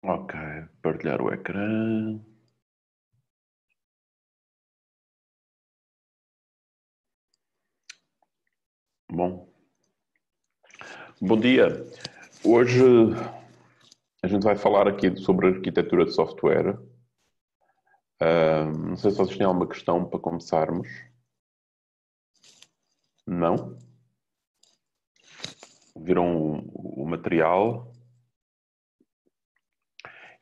Ok, partilhar o ecrã. Bom dia. Hoje a gente vai falar aqui sobre arquitetura de software. Não sei se vocês têm alguma questão para começarmos. Não? Viram o material?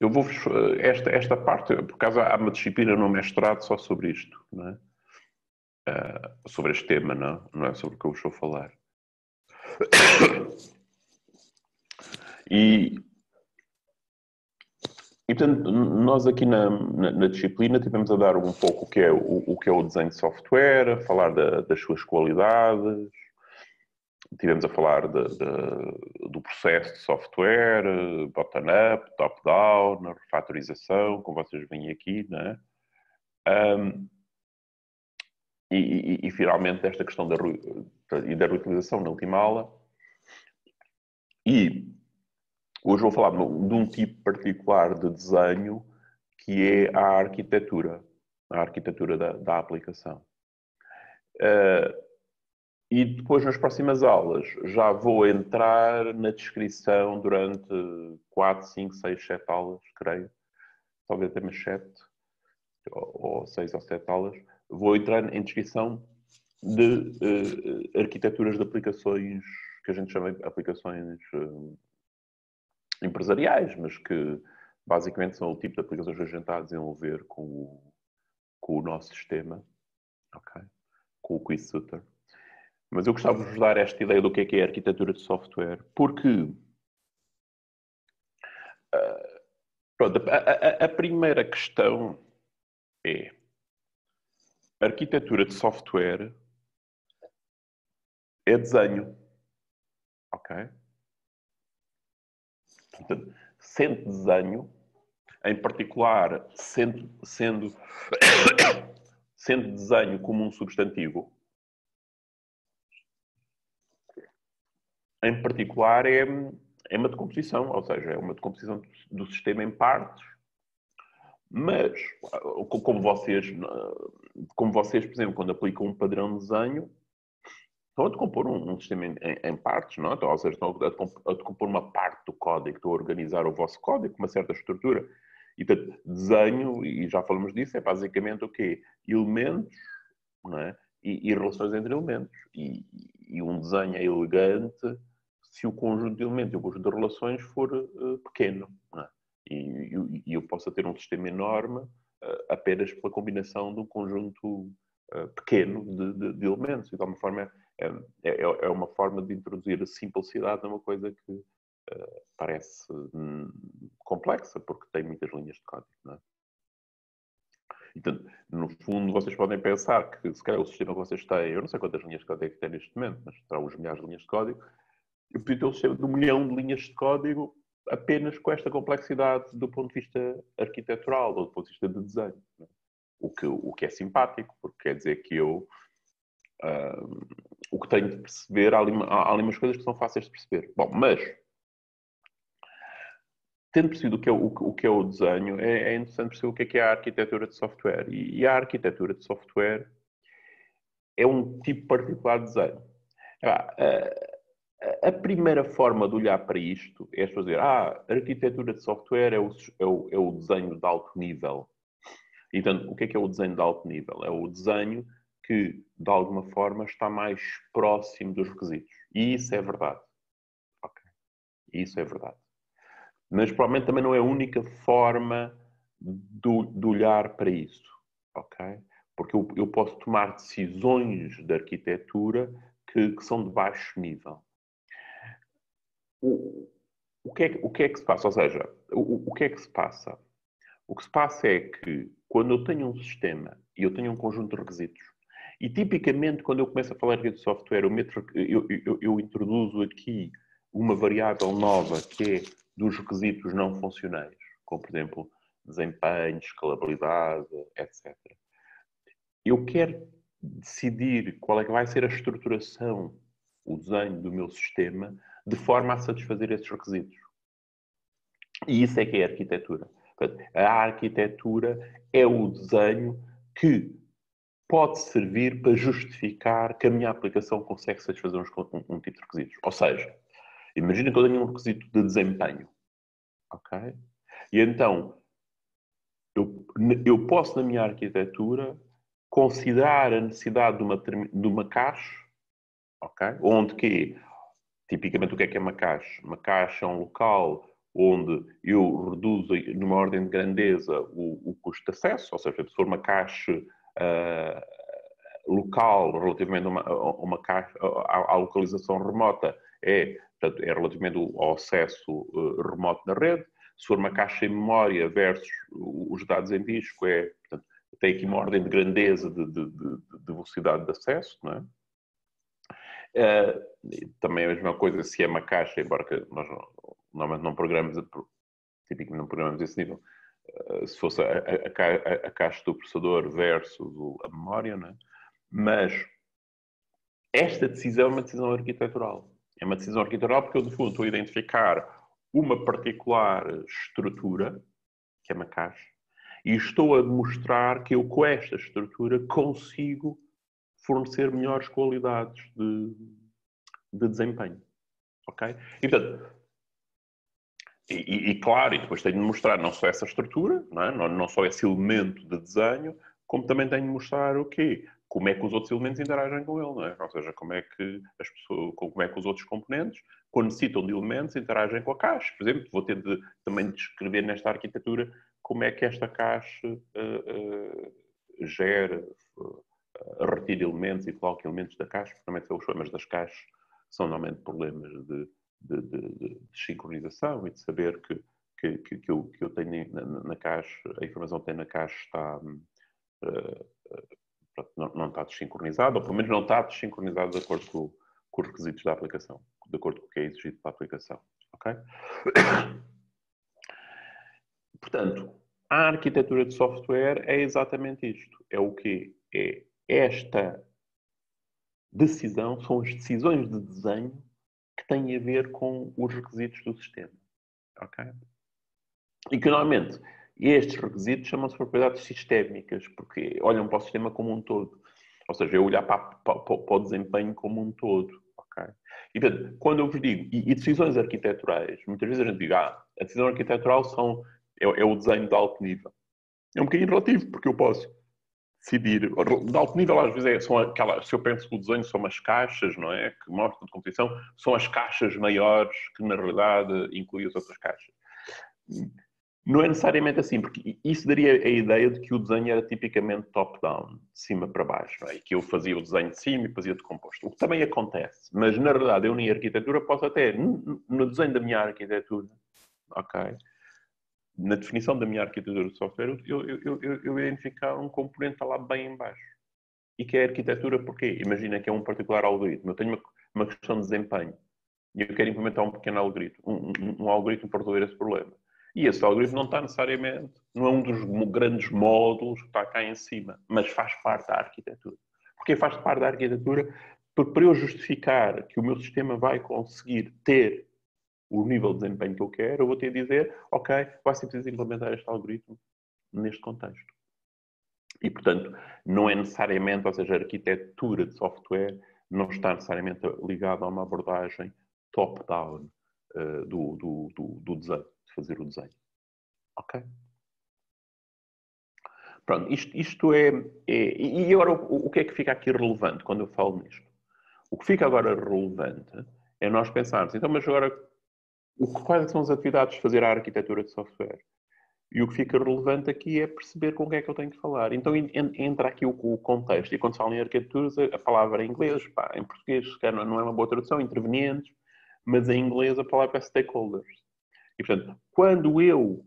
Eu vou esta parte, por acaso há uma disciplina no mestrado só sobre isto, não é? Sobre este tema, não é sobre o que eu vos vou falar. E portanto, nós aqui na disciplina tivemos a dar um pouco o que é o desenho de software, a falar das suas qualidades, tivemos a falar do processo de software, bottom-up, top-down, refactorização, como vocês veem aqui, não é? E finalmente esta questão da reutilização na última aula. E hoje vou falar de um tipo particular de desenho que é a arquitetura da aplicação. E depois, nas próximas aulas, já vou entrar na descrição durante 4, 5, 6, 7 aulas, creio. Talvez até mais 7, ou 6 ou 7 aulas. Vou entrar em descrição de arquiteturas de aplicações, que a gente chama de aplicações empresariais, mas que basicamente são o tipo de aplicações que a gente está a desenvolver com o nosso sistema, okay? Com o QuizSuter. Mas eu gostava de vos dar esta ideia do que é a arquitetura de software, porque pronto, a primeira questão é a arquitetura de software é desenho, ok? Portanto, sendo desenho, em particular, sendo desenho como um substantivo, em particular é uma decomposição, ou seja, é uma decomposição do sistema em partes, mas como vocês, por exemplo, quando aplicam um padrão de desenho, estão a decompor um sistema em partes, não é? Então, ou seja, estão a decompor uma parte do código, estão a organizar o vosso código com uma certa estrutura. E, portanto, desenho, e já falamos disso, é basicamente o quê? Elementos, não é? E relações entre elementos. E um desenho é elegante se o conjunto de elementos e o conjunto de relações for pequeno, não é? E eu posso ter um sistema enorme apenas pela combinação de um conjunto pequeno de elementos. E de alguma forma é uma forma de introduzir a simplicidade numa coisa que parece complexa, porque tem muitas linhas de código, não é? Então, no fundo, vocês podem pensar que, se calhar, o sistema que vocês têm, eu não sei quantas linhas de código é que tem neste momento, mas terá uns milhares de linhas de código, eu podia ter um sistema de 1 milhão de linhas de código apenas com esta complexidade do ponto de vista arquitetural ou do ponto de vista de desenho. Não é? O que é simpático, porque quer dizer que eu o que tenho de perceber, há ali umas coisas que são fáceis de perceber. Bom, mas tendo percebido o que é o desenho, é interessante perceber o que é a arquitetura de software. E a arquitetura de software é um tipo particular de desenho. A primeira forma de olhar para isto é fazer a arquitetura de software é o desenho de alto nível. Então, o que é o desenho de alto nível? É o desenho que, de alguma forma, está mais próximo dos requisitos. E isso é verdade. Okay. Isso é verdade. Mas provavelmente também não é a única forma de olhar para isso. Ok? Porque eu posso tomar decisões de arquitetura que são de baixo nível. O que é que se passa? Ou seja, o que é que se passa? O que se passa é que quando eu tenho um sistema e eu tenho um conjunto de requisitos, e tipicamente quando eu começo a falar de software, eu introduzo aqui uma variável nova que é dos requisitos não funcionais, como por exemplo desempenho, escalabilidade, etc. Eu quero decidir qual é que vai ser a estruturação, o desenho do meu sistema, de forma a satisfazer esses requisitos. E isso é que é a arquitetura. Portanto, a arquitetura é o desenho que pode servir para justificar que a minha aplicação consegue satisfazer um tipo de requisitos. Ou seja, imagina que eu tenho um requisito de desempenho. Ok? E então, eu posso, na minha arquitetura, considerar a necessidade de uma cache, ok? Onde que, tipicamente, o que é uma cache? Uma cache é um local onde eu reduzo, numa ordem de grandeza, o custo de acesso, ou seja, se for uma cache local relativamente a uma cache, à localização remota, portanto, é relativamente ao acesso remoto da rede. Se for uma caixa em memória versus os dados em disco, portanto, tem aqui uma ordem de grandeza de velocidade de acesso, não é? Também a mesma coisa se é uma caixa, embora que nós normalmente não programamos, tipicamente não programamos esse nível, se fosse a caixa do processador versus a memória, não é? Mas esta decisão é uma decisão arquitetural. É uma decisão arquitetural porque eu, no fundo, estou a identificar uma particular estrutura, que é uma caixa, e estou a demonstrar que eu, com esta estrutura, consigo fornecer melhores qualidades de desempenho. Ok? E, portanto, claro, e depois tenho de mostrar não só essa estrutura, não só esse elemento de desenho, como também tenho de mostrar o quê? Como é que os outros elementos interagem com ele, não é? Ou seja, como é que as pessoas, como é que os outros componentes, quando necessitam de elementos, interagem com a caixa. Por exemplo, vou ter de também descrever nesta arquitetura como é que esta caixa gera, retira elementos e coloca elementos da caixa, porque normalmente os problemas das caixas são normalmente problemas de sincronização e de saber que eu tenho na caixa, a informação que tem na caixa está, não está desincronizada, ou pelo menos não está desincronizada de acordo com os requisitos da aplicação, de acordo com o que é exigido para a aplicação. Ok? Portanto, a arquitetura de software é exatamente isto. É o quê? É esta decisão, são as decisões de desenho que têm a ver com os requisitos do sistema. Ok? E que, normalmente, estes requisitos chamam-se propriedades sistémicas, porque olham para o sistema como um todo. Ou seja, eu olhar para o desempenho como um todo. Okay? E, portanto, quando eu vos digo, e decisões arquiteturais, muitas vezes a gente diz, a decisão arquitetural é o desenho de alto nível. É um bocadinho relativo, porque eu posso decidir. De alto nível, às vezes, são aquelas, se eu penso que o desenho são umas caixas, não é? Que mostram de competição, são as caixas maiores que, na realidade, incluem as outras caixas. Não é necessariamente assim, porque isso daria a ideia de que o desenho era tipicamente top-down, de cima para baixo, não é? E que eu fazia o desenho de cima e fazia de composto. O que também acontece, mas na realidade eu na arquitetura posso até, no desenho da minha arquitetura, ok? Na definição da minha arquitetura de software, eu identificar um componente que está lá bem em baixo. E que é a arquitetura porquê? Imagina que é um particular algoritmo. Eu tenho uma questão de desempenho e eu quero implementar um pequeno algoritmo, um algoritmo para resolver esse problema. E esse algoritmo não está necessariamente, não é um dos grandes módulos que está cá em cima, mas faz parte da arquitetura. Porquê faz parte da arquitetura? Porque para eu justificar que o meu sistema vai conseguir ter o nível de desempenho que eu quero, eu vou ter de dizer, ok, vai ser preciso implementar este algoritmo neste contexto. E, portanto, não é necessariamente, ou seja, a arquitetura de software não está necessariamente ligada a uma abordagem top-down do desenho, de fazer o desenho. Ok? Pronto, isto é. E agora, o que é que fica aqui relevante quando eu falo nisto? O que fica agora relevante é nós pensarmos, então, mas agora, quais são as atividades de fazer a arquitetura de software? E o que fica relevante aqui é perceber com o que é que eu tenho que falar. Então entra aqui o contexto. E quando se fala em arquiteturas, a palavra em inglês, em português, não é uma boa tradução, intervenientes, mas em inglês a palavra é stakeholders. E, portanto, quando eu,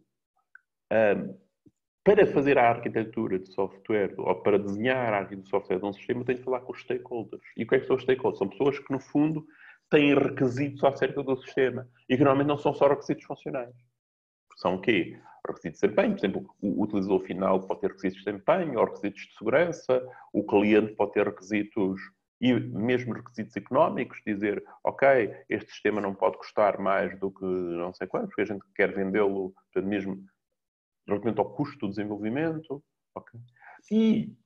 para fazer a arquitetura de software, ou para desenhar a arquitetura de software de um sistema, tenho que falar com os stakeholders. E o que é que são os stakeholders? São pessoas que, no fundo, têm requisitos acerca do sistema. E que normalmente não são só requisitos funcionais. São o quê? Requisitos de desempenho, por exemplo, o utilizador final pode ter requisitos de desempenho ou requisitos de segurança, o cliente pode ter requisitos E mesmo requisitos económicos, dizer, ok, este sistema não pode custar mais do que não sei quanto, porque a gente quer vendê-lo, portanto, mesmo relativamente ao custo do desenvolvimento. Okay? E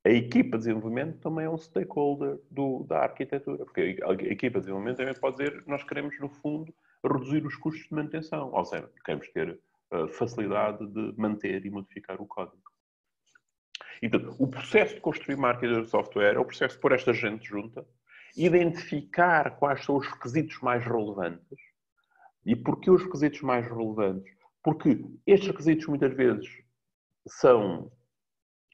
a equipa de desenvolvimento também é um stakeholder da arquitetura, porque a equipa de desenvolvimento também pode dizer, nós queremos, no fundo, reduzir os custos de manutenção, ou seja, queremos ter facilidade de manter e modificar o código. Então, o processo de construir uma arquitetura de software é o processo de pôr esta gente junta, identificar quais são os requisitos mais relevantes. E porquê os requisitos mais relevantes? Porque estes requisitos muitas vezes são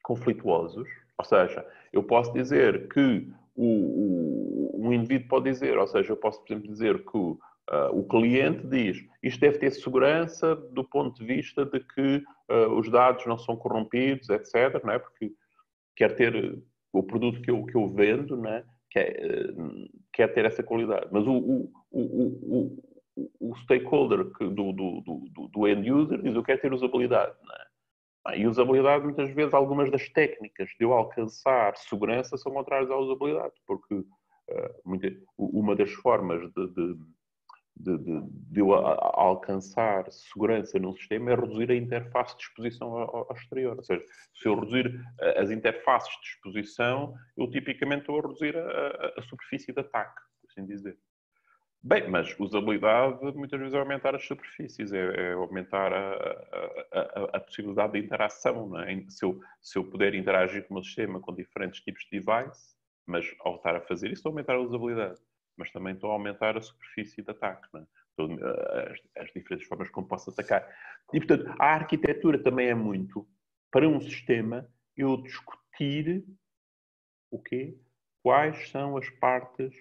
conflituosos, ou seja, eu posso dizer que um indivíduo pode dizer, ou seja, eu posso, por exemplo, dizer que o cliente diz isto deve ter segurança do ponto de vista de que os dados não são corrompidos, etc. Não é? Porque quer ter o produto que eu vendo, não é? Quer ter essa qualidade. Mas o stakeholder do end user diz eu quero ter usabilidade. Não é? E usabilidade, muitas vezes, algumas das técnicas de eu alcançar segurança são contrárias à usabilidade, porque uma das formas de eu alcançar segurança num sistema é reduzir a interface de exposição ao exterior. Ou seja, se eu reduzir as interfaces de exposição, eu tipicamente estou a reduzir a superfície de ataque, por assim dizer. Bem, mas usabilidade muitas vezes é aumentar as superfícies, é aumentar a possibilidade de interação. Não é? Se eu puder interagir com o meu sistema com diferentes tipos de device, mas ao estar a fazer isso, estou a aumentar a usabilidade. Mas também estou a aumentar a superfície de ataque. Não é? As diferentes formas como posso atacar. E, portanto, a arquitetura também é muito, para um sistema, eu discutir o quê? Quais são as partes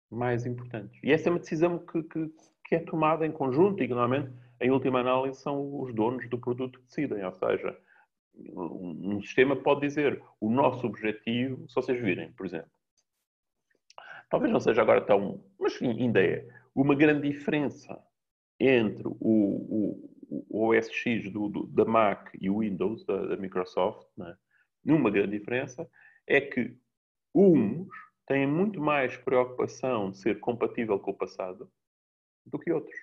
mais importantes. E essa é uma decisão que é tomada em conjunto e que, normalmente, em última análise, são os donos do produto que decidem. Ou seja, um sistema pode dizer o nosso objetivo, se vocês virem, por exemplo, talvez não seja agora tão, mas ainda é, uma grande diferença entre o OS X da Mac e o Windows da Microsoft, né? Uma grande diferença é que uns têm muito mais preocupação de ser compatível com o passado do que outros.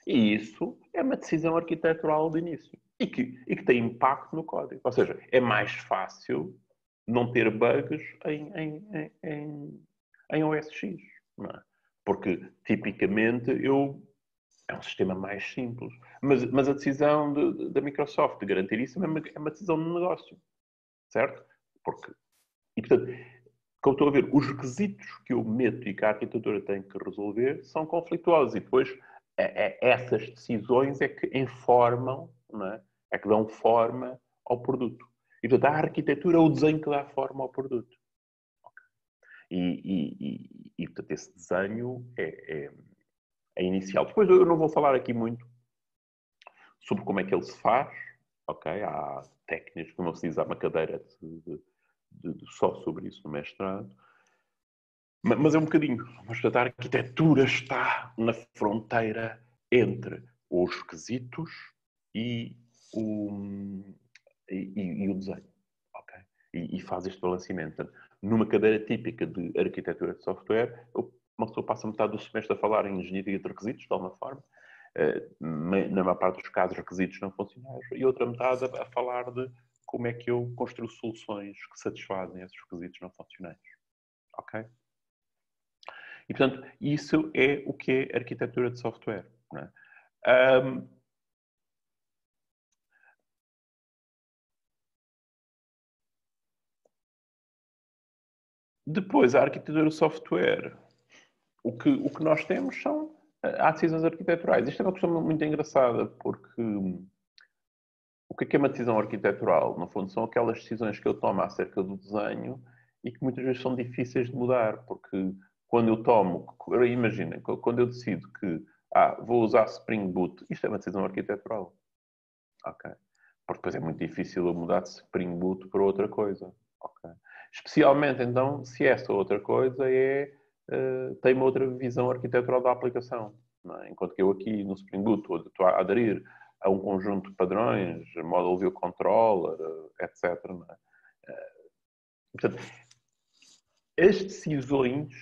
E isso é uma decisão arquitetural de início. E que tem impacto no código. Ou seja, é mais fácil não ter bugs em OS X. Não é? Porque, tipicamente, é um sistema mais simples. Mas a decisão da Microsoft de garantir isso é uma decisão de negócio. Certo? E, portanto, como estou a ver, os requisitos que eu meto e que a arquitetura tem que resolver são conflituosos. E depois, essas decisões é que informam, não é? É que dão forma ao produto. E, portanto, a arquitetura é o desenho que dá forma ao produto. E portanto, esse desenho é inicial. Depois, eu não vou falar aqui muito sobre como é que ele se faz. Ok? Há técnicas, como se diz, há uma cadeira só sobre isso no mestrado. Mas é um bocadinho. Mas a arquitetura está na fronteira entre os requisitos e o desenho. Okay? E faz este balanceamento. Numa cadeira típica de arquitetura de software, uma pessoa passa metade do semestre a falar em engenharia de requisitos, de alguma forma. Na maior parte dos casos, requisitos não funcionais. E outra metade a falar de como é que eu construo soluções que satisfazem esses requisitos não funcionais. Ok? E, portanto, isso é o que é arquitetura de software. Não é? Depois, a arquitetura de software, o que nós temos são há decisões arquiteturais. Isto é uma questão muito engraçada, porque o que é uma decisão arquitetural? No fundo, são aquelas decisões que eu tomo acerca do desenho e que muitas vezes são difíceis de mudar, porque quando eu tomo, imaginem, quando eu decido que vou usar Spring Boot, isto é uma decisão arquitetural. Ok? Porque depois é muito difícil eu mudar de Spring Boot para outra coisa. Okay? Especialmente, então, se essa outra coisa tem uma outra visão arquitetural da aplicação. É? Enquanto que eu aqui no Spring Boot estou a aderir a um conjunto de padrões, Model View Controller, etc. Não é? Portanto, as decisões,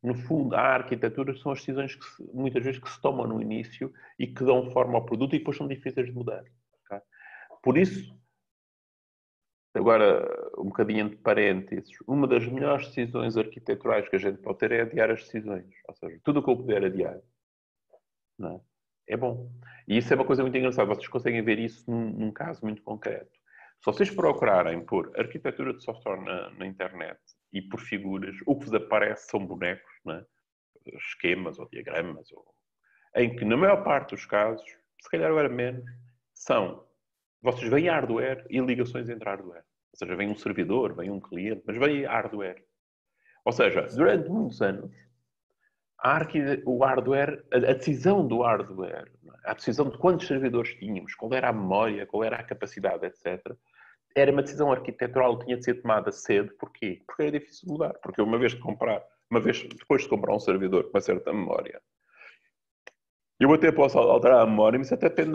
no fundo, a arquitetura são as decisões que muitas vezes que se tomam no início e que dão forma ao produto e depois são difíceis de mudar. Okay? Por isso, agora, um bocadinho entre parênteses, uma das melhores decisões arquiteturais que a gente pode ter é adiar as decisões. Ou seja, tudo o que eu puder adiar, não é? É bom. E isso é uma coisa muito engraçada. Vocês conseguem ver isso num caso muito concreto. Se vocês procurarem por arquitetura de software na internet e por figuras, o que vos aparece são bonecos, não é? Esquemas ou diagramas, em que, na maior parte dos casos, se calhar agora menos, são... Vocês veem hardware e ligações entre hardware. Ou seja, vem um servidor, vem um cliente, mas vem hardware. Ou seja, durante muitos anos, o hardware, a decisão do hardware, a decisão de quantos servidores tínhamos, qual era a memória, qual era a capacidade, etc., era uma decisão arquitetural que tinha de ser tomada cedo. Porquê? Porque era difícil de mudar. Porque depois de comprar um servidor com uma certa memória, eu até posso alterar a memória, mas isso até depende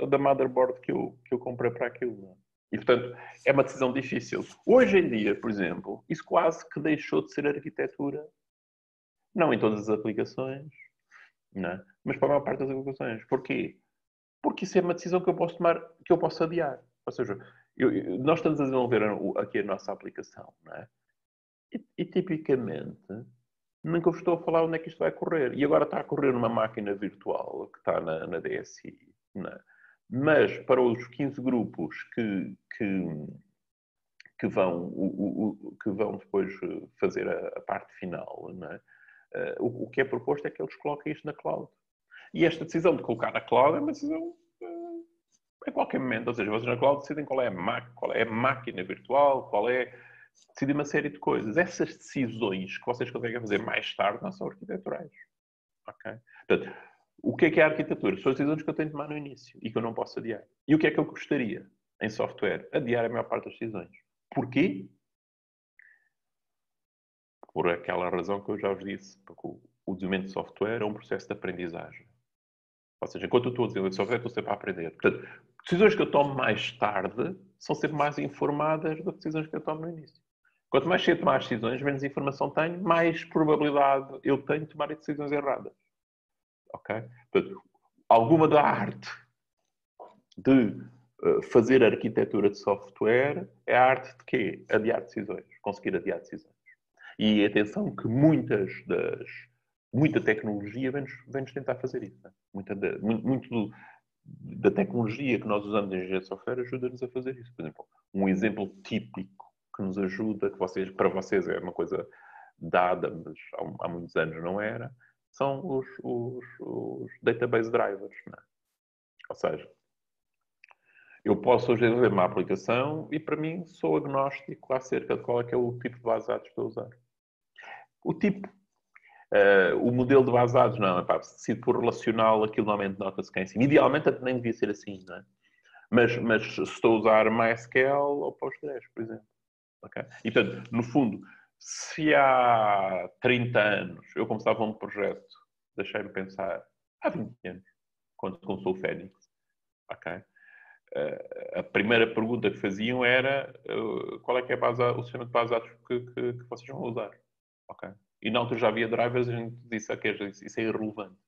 da motherboard que eu comprei para aquilo. Não é? E, portanto, é uma decisão difícil. Hoje em dia, por exemplo, isso quase que deixou de ser arquitetura. Não em todas as aplicações, não é? Mas para a maior parte das aplicações. Porquê? Porque isso é uma decisão que eu posso tomar, que eu posso adiar. Ou seja, nós estamos a desenvolver aqui a nossa aplicação, não é? E tipicamente, nunca vos estou a falar onde é que isto vai correr. E agora está a correr numa máquina virtual que está na DSI. Não é? Mas para os 15 grupos que vão depois fazer a parte final, não é? O que é proposto é que eles coloquem isto na cloud. E esta decisão de colocar na cloud é uma decisão em qualquer momento. Ou seja, vocês na cloud decidem qual é a máquina virtual, decidem uma série de coisas. Essas decisões que vocês conseguem fazer mais tarde não são arquiteturais. Okay? Portanto, o que é a arquitetura? São as decisões que eu tenho de tomar no início e que eu não posso adiar. E o que é que eu gostaria em software? Adiar a maior parte das decisões. Porquê? Por aquela razão que eu já vos disse. Porque o desenvolvimento de software é um processo de aprendizagem. Ou seja, enquanto eu estou a desenvolver software, estou sempre a aprender. Portanto, decisões que eu tomo mais tarde são sempre mais informadas do que decisões que eu tomo no início. Quanto mais cedo tomar as decisões, menos informação tenho, mais probabilidade eu tenho de tomar decisões erradas. Ok? Portanto, alguma da arte de fazer arquitetura de software é a arte de quê? Adiar decisões. Conseguir adiar decisões. E atenção que muita tecnologia vem-nos tentar fazer isso. Né? Muito da tecnologia que nós usamos em engenharia de software ajuda-nos a fazer isso. Por exemplo, um exemplo típico que nos ajuda, para vocês é uma coisa dada, mas há muitos anos não era, são os database drivers. Né? Ou seja, eu posso hoje desenvolver uma aplicação e, para mim, sou agnóstico acerca de qual é que é o tipo de base de dados que estou a usar. O tipo, o modelo de base de dados, não, se decido por relacional, aquilo normalmente nota-se cá em cima. Idealmente nem devia ser assim, não é? Mas se estou a usar MySQL ou Postgres, por exemplo. Okay? E, portanto, no fundo, se há 30 anos eu começava um projeto, deixei-me pensar, há 20 anos, quando começou o Fênix, ok? A primeira pergunta que faziam era qual é que é o sistema de base de dados que vocês vão usar. Okay? E na altura já havia drivers e a gente disse que isso é irrelevante.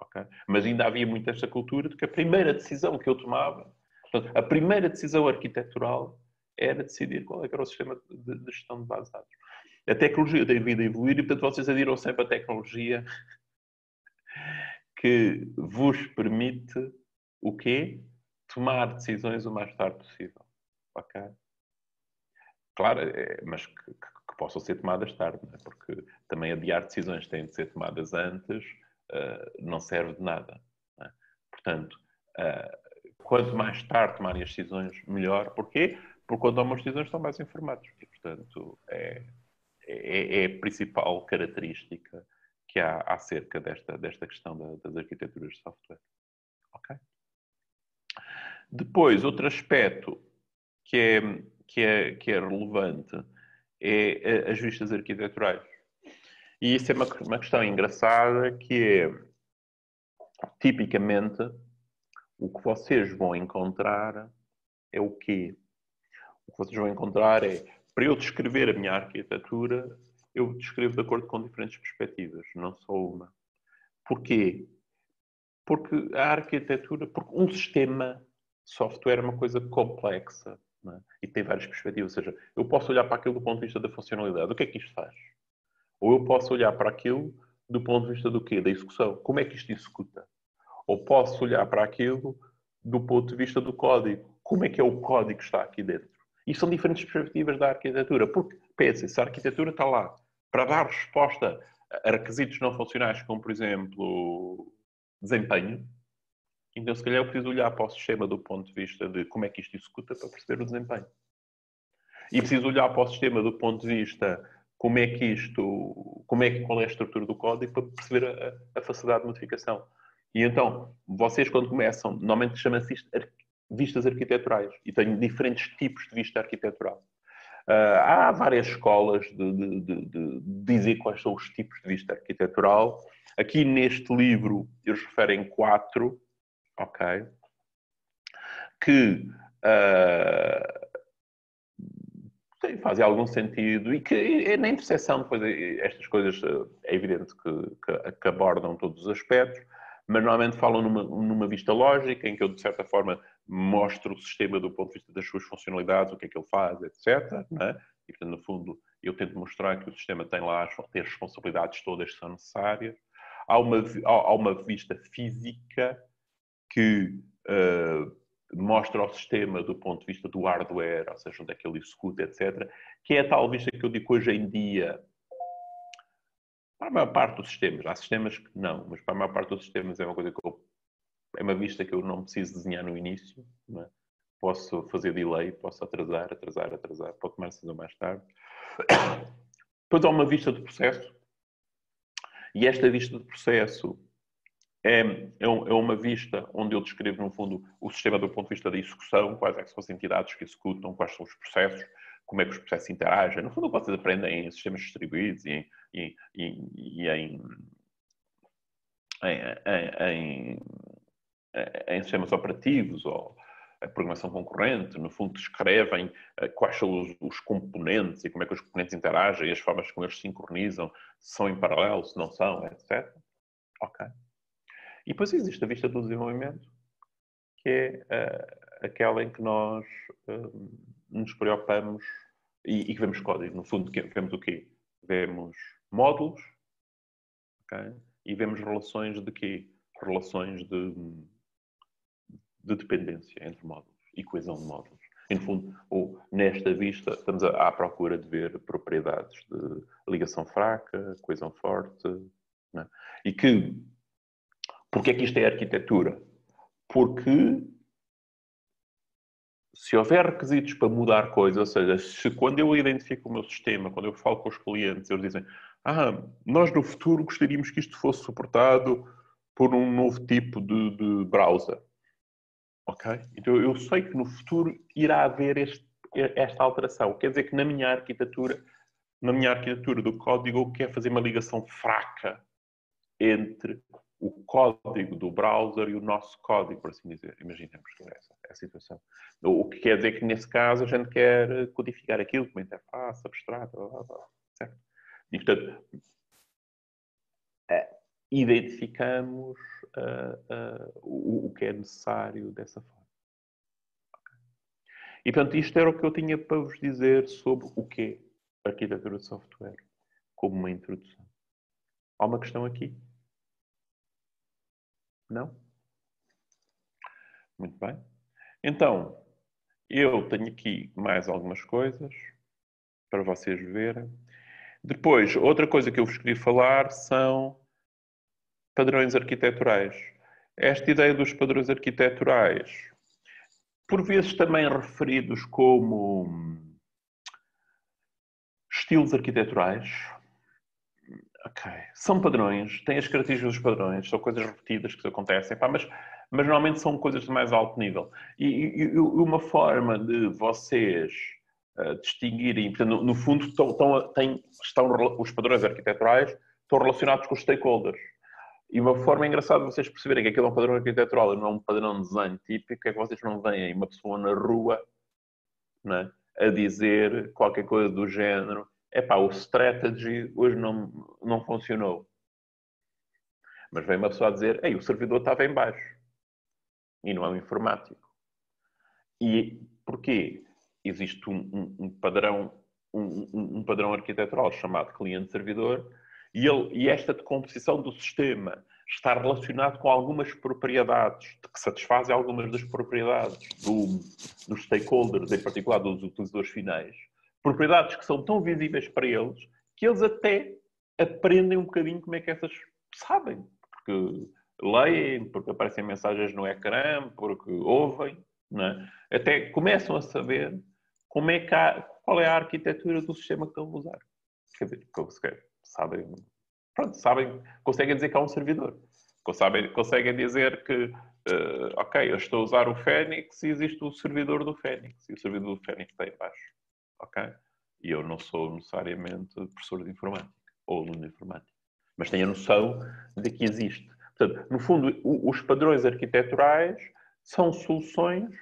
Okay? Mas ainda havia muito esta cultura de que a primeira decisão que eu tomava, portanto, a primeira decisão arquitetural era decidir qual é que era o sistema de gestão de base de dados. A tecnologia tem vindo a evoluir e, portanto, vocês adiram sempre a tecnologia que vos permite o quê? Tomar decisões o mais tarde possível. Ok? Claro, mas que possam ser tomadas tarde, não é? Porque também adiar decisões que têm de ser tomadas antes não serve de nada. Não é? Portanto, quanto mais tarde tomarem as decisões, melhor. Porquê? Porque quando tomam as decisões estão mais informados. E, portanto, é a principal característica que há acerca desta questão das arquiteturas de software. Ok? Depois, outro aspecto que é relevante é as vistas arquiteturais. E isso é uma questão engraçada que é, tipicamente, o que vocês vão encontrar é o quê? O que vocês vão encontrar é, para eu descrever a minha arquitetura, eu descrevo de acordo com diferentes perspectivas, não só uma. Porquê? Porque a arquitetura, porque um sistema de software é uma coisa complexa, não é? E tem várias perspectivas. Ou seja, eu posso olhar para aquilo do ponto de vista da funcionalidade. O que é que isto faz? Ou eu posso olhar para aquilo do ponto de vista do quê? Da execução. Como é que isto executa? Ou posso olhar para aquilo do ponto de vista do código. Como é que é o código que está aqui dentro? E são diferentes perspectivas da arquitetura. Porque, pensem, se a arquitetura está lá para dar resposta a requisitos não funcionais, como, por exemplo, desempenho, então, se calhar, eu preciso olhar para o sistema do ponto de vista de como é que isto executa para perceber o desempenho. E preciso olhar para o sistema do ponto de vista como é que isto, qual é a estrutura do código para perceber a facilidade de modificação. E então, vocês quando começam, normalmente chama-se isto vistas arquiteturais. E tenho diferentes tipos de vista arquitetural. Há várias escolas de dizer quais são os tipos de vista arquitetural. Aqui neste livro, eles referem 4, ok? Que fazem algum sentido e que na interseção depois estas coisas é evidente que abordam todos os aspectos, mas normalmente falam numa vista lógica em que eu de certa forma mostro o sistema do ponto de vista das suas funcionalidades, o que é que ele faz, etc. Não é? E portanto no fundo eu tento mostrar que o sistema tem lá tem as responsabilidades todas que são necessárias. Há uma vista física que mostra o sistema do ponto de vista do hardware, ou seja, onde é que ele executa, etc., que é a tal vista que eu digo hoje em dia, para a maior parte dos sistemas, há sistemas que não, mas para a maior parte dos sistemas é uma coisa é uma vista que eu não preciso desenhar no início, não é? Posso fazer delay, posso atrasar, pode tomar decisão mais tarde. Depois há uma vista de processo, e esta vista de processo é uma vista onde eu descrevo, no fundo, o sistema do ponto de vista da execução, quais é que são as entidades que executam, quais são os processos, como é que os processos interagem. No fundo, vocês aprendem em sistemas distribuídos e em sistemas operativos ou a programação concorrente. No fundo, descrevem quais são os componentes e como é que os componentes interagem e as formas como eles se sincronizam, se são em paralelo, se não são, etc. Ok. E depois existe a vista do desenvolvimento, que é aquela em que nós nos preocupamos e que vemos código. No fundo, vemos o quê? Vemos módulos, okay? E vemos relações de quê? Relações de dependência entre módulos e coesão de módulos. E, no fundo, nesta vista, estamos à procura de ver propriedades de ligação fraca, coesão forte, né? E que porque é que isto é arquitetura? Porque se houver requisitos para mudar coisas, ou seja, se quando eu identifico o meu sistema, quando eu falo com os clientes, eles dizem nós no futuro gostaríamos que isto fosse suportado por um novo tipo de browser. Ok? Então eu sei que no futuro irá haver esta alteração. Quer dizer que na minha arquitetura do código, eu quero fazer uma ligação fraca entre o código do browser e o nosso código, por assim dizer. Imaginemos que é essa a situação. O que quer dizer que, nesse caso, a gente quer codificar aquilo como interface, abstrata, blá, blá, blá, certo? E, portanto, identificamos o que é necessário dessa forma. E, portanto, isto era o que eu tinha para vos dizer sobre o que é arquitetura de software, como uma introdução. Há uma questão aqui? Não? Muito bem. Então, eu tenho aqui mais algumas coisas para vocês verem. Depois, outra coisa que eu vos queria falar são padrões arquiteturais. Esta ideia dos padrões arquiteturais, por vezes também referidos como estilos arquiteturais. Ok. São padrões, têm as características dos padrões, são coisas repetidas que acontecem, mas normalmente são coisas de mais alto nível. E uma forma de vocês distinguirem, portanto, no fundo, os padrões arquiteturais estão relacionados com os stakeholders. E uma forma engraçada de vocês perceberem que aquilo é um padrão arquitetural e não é um padrão de desenho típico é que vocês não veem uma pessoa na rua, não é, a dizer qualquer coisa do género. epá, o strategy hoje não funcionou. Mas vem uma pessoa a dizer, ei, o servidor estava em baixo. E não é um informático. E porquê? Existe um padrão, um padrão arquitetural chamado cliente-servidor e esta decomposição do sistema está relacionado com algumas propriedades, que satisfazem algumas das propriedades dos stakeholders, em particular dos utilizadores finais. Propriedades que são tão visíveis para eles que eles até aprendem um bocadinho como é que essas sabem. Porque leem, porque aparecem mensagens no ecrã, porque ouvem, não é? Até começam a saber qual é a arquitetura do sistema que estão a usar. Quer dizer, sabem, conseguem dizer que há um servidor. Conseguem dizer que, ok, eu estou a usar o Fênix e existe o servidor do Fênix. E o servidor do Fênix está em baixo. Ok? E eu não sou necessariamente professor de informática ou aluno de informática. Mas tenho a noção de que existe. Portanto, no fundo, os padrões arquiteturais são soluções,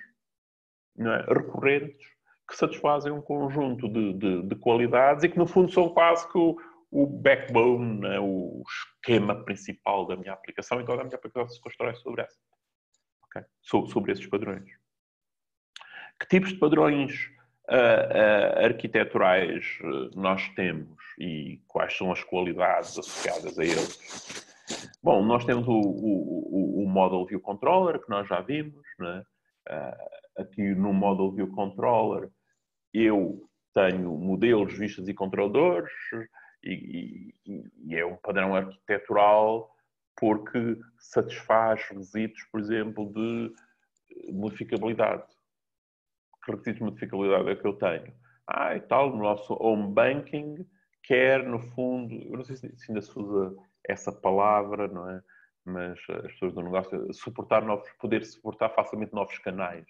não é, recorrentes que satisfazem um conjunto de qualidades e que, no fundo, são quase que o backbone, né, o esquema principal da minha aplicação, e toda a minha aplicação se constrói sobre essa. Okay? Sobre esses padrões. Que tipos de padrões arquiteturais nós temos e quais são as qualidades associadas a eles? Bom, nós temos o Model View Controller, que nós já vimos, né? Aqui no Model View Controller eu tenho modelos, vistas e controladores e é um padrão arquitetural porque satisfaz requisitos, por exemplo, de modificabilidade. Que requisitos de modificabilidade é que eu tenho? E tal, no nosso home banking quer, no fundo, eu não sei se ainda se usa essa palavra, não é? Mas as pessoas do negócio, poder suportar facilmente novos canais.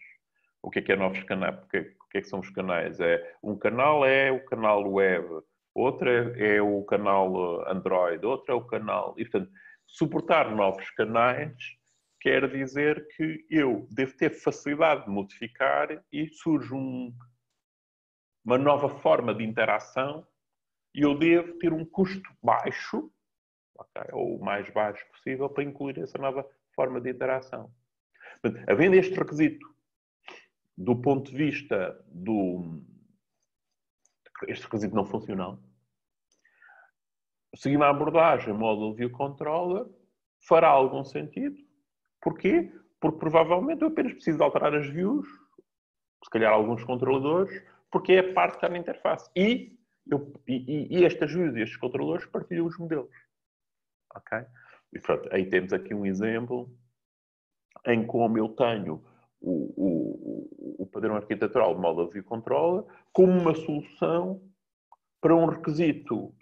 O que é novos canais? O que é que são os canais? Um canal é o canal web, outro é o canal Android, outro é o canal... E, portanto, suportar novos canais quer dizer que eu devo ter facilidade de modificar e surge uma nova forma de interação e eu devo ter um custo baixo, okay, ou o mais baixo possível, para incluir essa nova forma de interação. Portanto, havendo este requisito do ponto de vista este requisito não funcional, seguir uma abordagem Model View Controller fará algum sentido. Porquê? Porque provavelmente eu apenas preciso alterar as views, se calhar alguns controladores, porque é a parte que está na interface. E estas views e estes controladores partilham os modelos. Ok? E pronto, aí temos aqui um exemplo em como eu tenho o padrão arquitetural de Model View Controller como uma solução para um requisito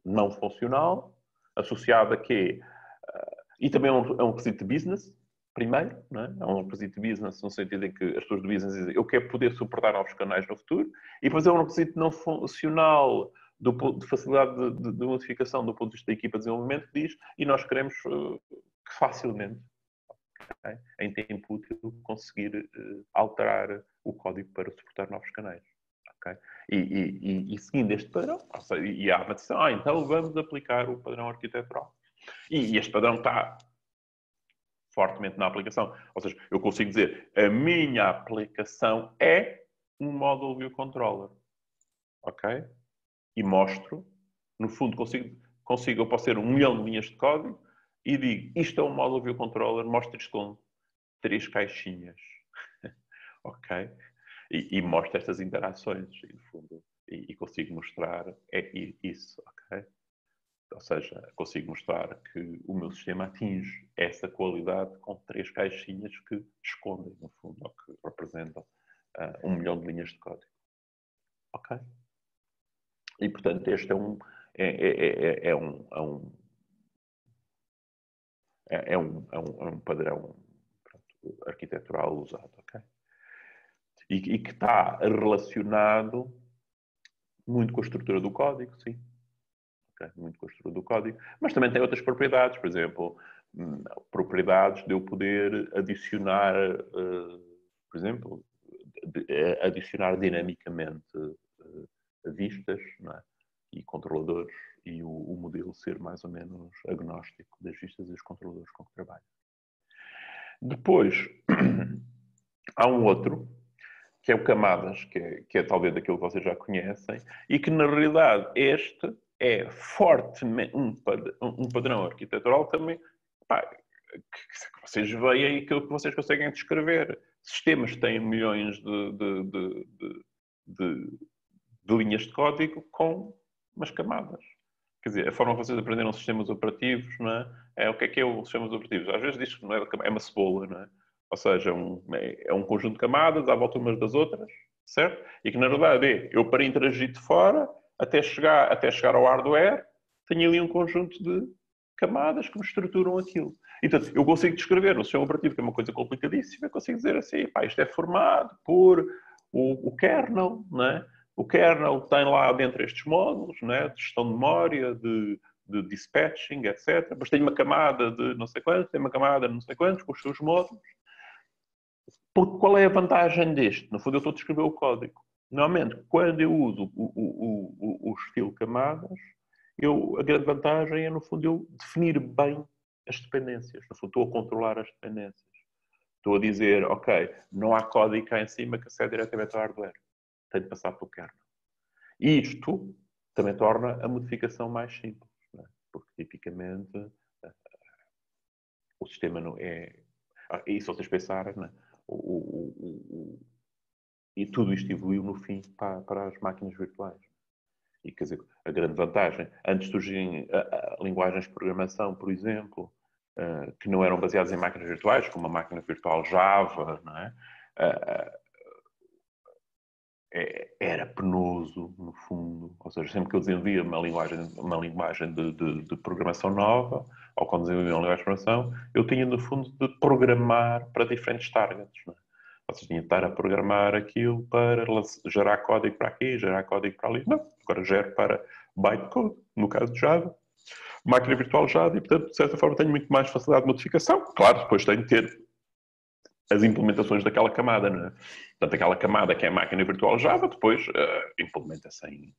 não funcional, associado a quê? E também é um requisito de business, primeiro, não é? É um requisito de business no sentido em que as pessoas do business dizem eu quero poder suportar novos canais no futuro, e depois é um requisito não funcional de facilidade de modificação do ponto de vista da equipa de desenvolvimento que diz e nós queremos que facilmente, okay, em tempo útil, conseguir alterar o código para suportar novos canais. Okay? E seguindo este padrão, e há uma decisão, então vamos aplicar o padrão arquitetural. E este padrão está fortemente na aplicação. Ou seja, eu consigo dizer, a minha aplicação é um Model View Controller. Ok? E mostro, no fundo, eu posso ter 1 milhão de linhas de código e digo, isto é um Model View Controller, mostro isto com 3 caixinhas. Ok? E mostro estas interações, e, no fundo, e consigo mostrar isso. Ok? Ou seja, consigo mostrar que o meu sistema atinge essa qualidade com 3 caixinhas que escondem, no fundo, ou que representam 1 milhão de linhas de código. Ok? E, portanto, este é um padrão, pronto, arquitetural usado. Ok? E que está relacionado muito com a estrutura do código, sim. Muito com a estrutura do código, mas também tem outras propriedades, por exemplo, propriedades de eu poder adicionar, por exemplo, adicionar dinamicamente vistas, não é? E controladores, e o modelo ser mais ou menos agnóstico das vistas e dos controladores com que trabalha. Depois, há um outro, que é o Camadas, que é talvez daquilo que vocês já conhecem, e que na realidade este é fortemente um padrão arquitetural também, pá, que vocês veem aquilo que vocês conseguem descrever. Sistemas têm milhões de linhas de código com umas camadas. Quer dizer, a forma que vocês aprenderam sistemas operativos, não é? O que é os sistemas operativos? Às vezes diz que não é uma cebola, não é? Ou seja, é um conjunto de camadas à volta umas das outras, certo? E que, na verdade, eu para interagir de fora, até chegar ao hardware, tenho ali um conjunto de camadas que me estruturam aquilo. Então, eu consigo descrever no sistema operativo, que é uma coisa complicadíssima, eu consigo dizer assim, pá, isto é formado por o kernel, não é? O kernel tem lá dentro estes módulos, né, de gestão de memória, de dispatching, etc. Mas tem uma camada de não sei quantos, tem uma camada de não sei quantos, com os seus módulos. Porque qual é a vantagem deste? No fundo, eu estou a descrever o código. Normalmente, quando eu uso o estilo camadas, a grande vantagem é, no fundo, eu definir bem as dependências. No fundo, estou a controlar as dependências. Estou a dizer, ok, não há código cá em cima que acede diretamente ao hardware. Tem de passar pelo kernel. E isto também torna a modificação mais simples, não é? Porque tipicamente o sistema não é. E se vocês pensarem, não é? E tudo isto evoluiu no fim para as máquinas virtuais. E quer dizer, a grande vantagem, antes surgirem linguagens de programação, por exemplo, que não eram baseadas em máquinas virtuais, como a máquina virtual Java, não é? Era penoso, no fundo. Ou seja, sempre que eu desenvolvia uma linguagem de programação nova, ou quando desenvolvia uma linguagem de programação, eu tinha, no fundo, de programar para diferentes targets. Não é? Ou seja, tinha de estar a programar aquilo para gerar código para aqui, gerar código para ali. Não, agora gero para bytecode, no caso de Java. Máquina virtual Java, e, portanto, de certa forma, tenho muito mais facilidade de modificação. Claro, depois tenho de ter as implementações daquela camada, não é? Portanto, aquela camada que é a máquina virtual Java, depois implementa-se em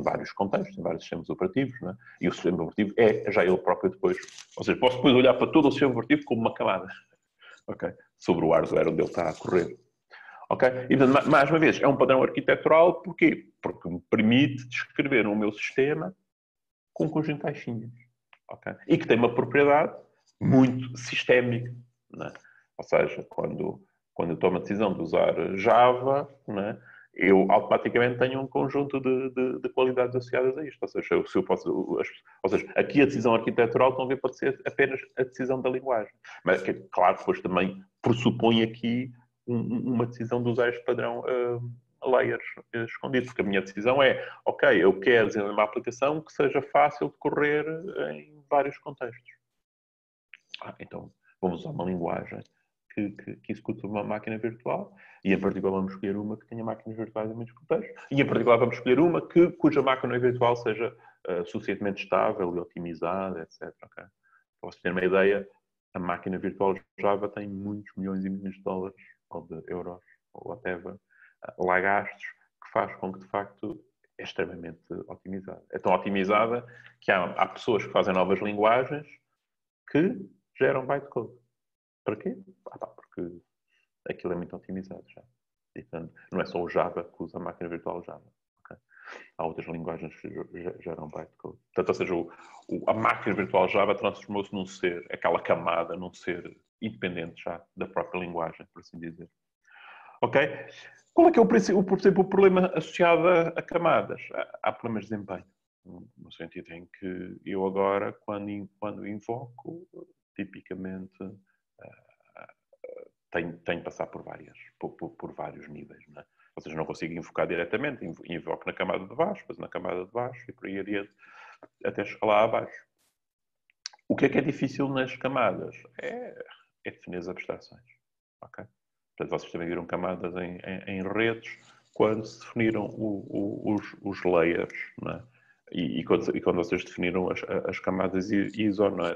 vários contextos, em vários sistemas operativos, não é? E o sistema operativo é já ele próprio depois. Ou seja, posso depois olhar para todo o sistema operativo como uma camada, ok? Sobre o hardware onde ele está a correr. Ok? E, portanto, mais uma vez, é um padrão arquitetural, porquê? Porque me permite descrever o meu sistema com um conjunto de caixinhas. Okay? E que tem uma propriedade muito sistémica. Né? Ou seja, quando eu tomo a decisão de usar Java, né, eu automaticamente tenho um conjunto de qualidades associadas a isto. Ou seja, se eu posso, ou seja, aqui a decisão arquitetural, estão a ver, pode ser apenas a decisão da linguagem. Mas, claro, depois também pressupõe aqui uma decisão de usar este padrão layers escondido, porque a minha decisão é, ok, eu quero desenvolver uma aplicação que seja fácil de correr em vários contextos. Então, vamos usar uma linguagem que execute uma máquina virtual e, em particular, vamos escolher uma que tenha máquinas virtuais em muitos contextos e, em particular, vamos escolher uma cuja máquina virtual seja suficientemente estável e otimizada, etc. Okay? Para vocês terem uma ideia, a máquina virtual Java tem muitos milhões e milhões de dólares ou de euros ou whatever lá gastos, que faz com que, de facto, é extremamente otimizada. É tão otimizada que há pessoas que fazem novas linguagens que geram bytecode. Para quê? Porque aquilo é muito otimizado já. E, portanto, não é só o Java que usa a máquina virtual Java. Okay? Há outras linguagens que geram bytecode. Portanto, ou seja, a máquina virtual Java transformou-se num ser, aquela camada, num ser independente já da própria linguagem, por assim dizer. Ok? Qual é que é o problema associado a camadas? Há problemas de desempenho. No sentido em que eu agora, quando invoco, tipicamente tenho de passar por vários níveis. Não é? Ou seja, não consigo invocar diretamente, invoco na camada de baixo, depois na camada de baixo e por aí adiante, até chegar lá abaixo. O que é difícil nas camadas? É definir as abstrações. Ok? Portanto, vocês também viram camadas em redes quando se definiram os layers, não é? E quando vocês definiram as camadas ISO, não é?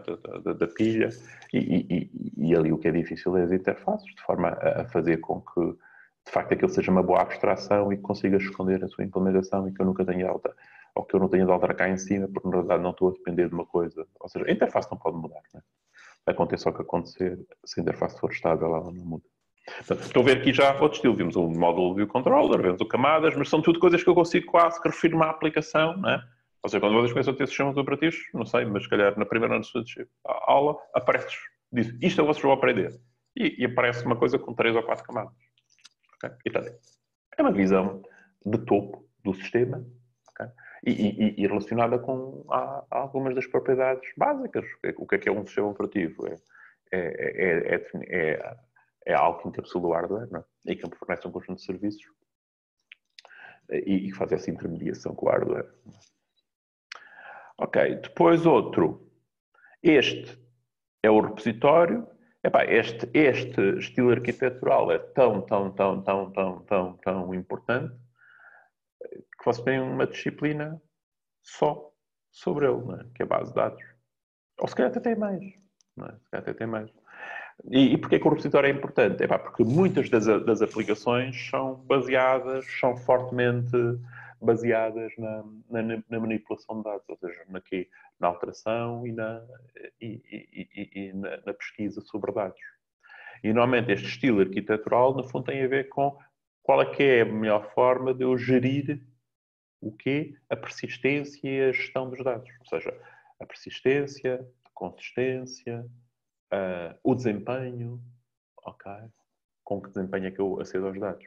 da pilha, e ali o que é difícil é as interfaces, de forma a fazer com que de facto aquilo seja uma boa abstração e que consiga esconder a sua implementação e que eu nunca tenha alta, ou que eu não tenha de alterar cá em cima, porque na verdade não estou a depender de uma coisa. Ou seja, a interface não pode mudar, né? Aconteça o que acontecer, se a interface for estável, ela não muda. Portanto, estou a ver aqui já outro estilo. Vimos o módulo View Controller, vemos o camadas, mas são tudo coisas que eu consigo quase que referir uma aplicação, né? Ou seja, quando vocês começam a ter sistemas operativos, não sei, mas se calhar na primeira ano de aula, aparece, diz, isto é o que vocês vão aprender. E aparece uma coisa com 3 ou 4 camadas. Okay? E, portanto, é uma visão de topo do sistema, okay? E relacionada com algumas das propriedades básicas. O que é um sistema operativo? É algo que encapsula o hardware, não é? E que fornece um conjunto de serviços e que faz essa intermediação com o hardware. Ok, depois outro. Este é o repositório. Epá, este estilo arquitetural é tão importante que você tem uma disciplina só sobre ele, não é? Que é a base de dados. Ou se calhar até tem mais. Não é? Se calhar até tem mais. E porquê que o repositório é importante? Epá, porque muitas das aplicações são fortemente baseadas na manipulação de dados, ou seja, na alteração e na pesquisa sobre dados. E normalmente este estilo arquitetural, no fundo, tem a ver com qual é que é a melhor forma de eu gerir o quê? A persistência e a gestão dos dados. Ou seja, a persistência, a consistência, o desempenho, ok? Com que desempenho é que eu acedo aos dados?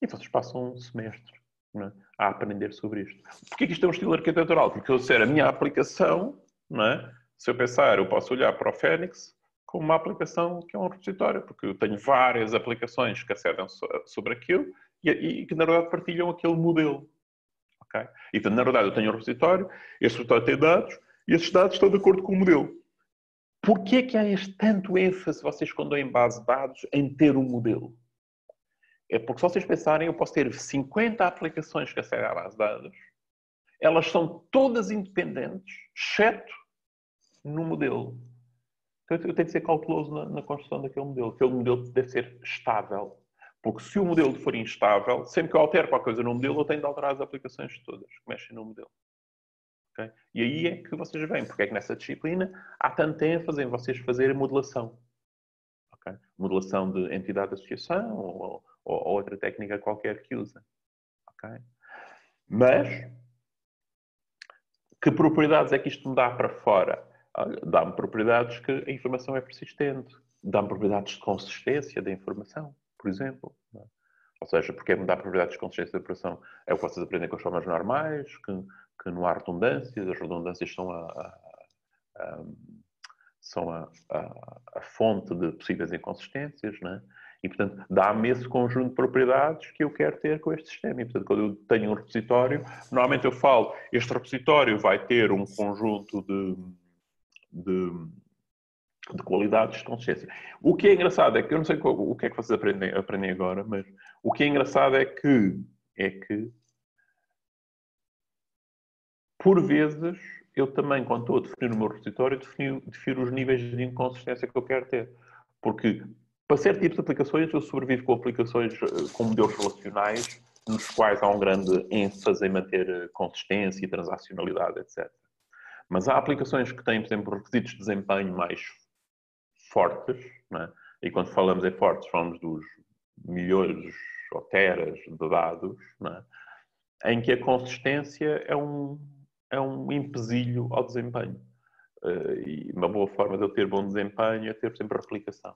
E vocês passam um semestre, não é? A aprender sobre isto. Porquê que isto é um estilo arquitetural? Porque eu ser a minha aplicação, não é? Se eu pensar, eu posso olhar para o Phoenix como uma aplicação que é um repositório, porque eu tenho várias aplicações que acedem sobre aquilo e que, na verdade, partilham aquele modelo. Okay? E, na verdade, eu tenho um repositório, esse repositório tem dados e esses dados estão de acordo com o modelo. Porquê que há tanto ênfase, vocês quando em base de dados, em ter um modelo? É porque, se vocês pensarem, eu posso ter 50 aplicações que acedem à base de dados, elas são todas independentes, exceto no modelo. Então, eu tenho que ser cauteloso na construção daquele modelo. Aquele modelo deve ser estável. Porque se o modelo for instável, sempre que eu altero qualquer coisa no modelo, eu tenho de alterar as aplicações todas que mexem no modelo. Okay? E aí é que vocês veem porque é que nessa disciplina há tanta ênfase em vocês fazerem modelação. Okay? Modelação de entidade de associação ou outra técnica qualquer que usem. Okay? Mas, que propriedades é que isto me dá para fora? Dá-me propriedades que a informação é persistente. Dá-me propriedades de consistência da informação, por exemplo. Ou seja, porque me dá propriedades de consistência da operação? É o que vocês aprendem com as formas normais, que não há redundâncias, as redundâncias são a fonte de possíveis inconsistências, não é? E, portanto, dá-me esse conjunto de propriedades que eu quero ter com este sistema. E, portanto, quando eu tenho um repositório, normalmente eu falo, este repositório vai ter um conjunto de qualidades de consistência. O que é engraçado é que, eu não sei o que é que vocês aprendem agora, mas o que é engraçado é que por vezes, eu também, quando estou a definir o meu repositório, defino os níveis de inconsistência que eu quero ter. Porque, para certo tipo de aplicações, eu sobrevivo com aplicações com modelos relacionais, nos quais há um grande ênfase em manter consistência e transacionalidade, etc. Mas há aplicações que têm, por exemplo, requisitos de desempenho mais fortes, não é? E quando falamos em fortes, falamos dos milhões ou teras de dados, não é? Em que a consistência é um empecilho ao desempenho. E uma boa forma de eu ter bom desempenho é ter sempre replicação,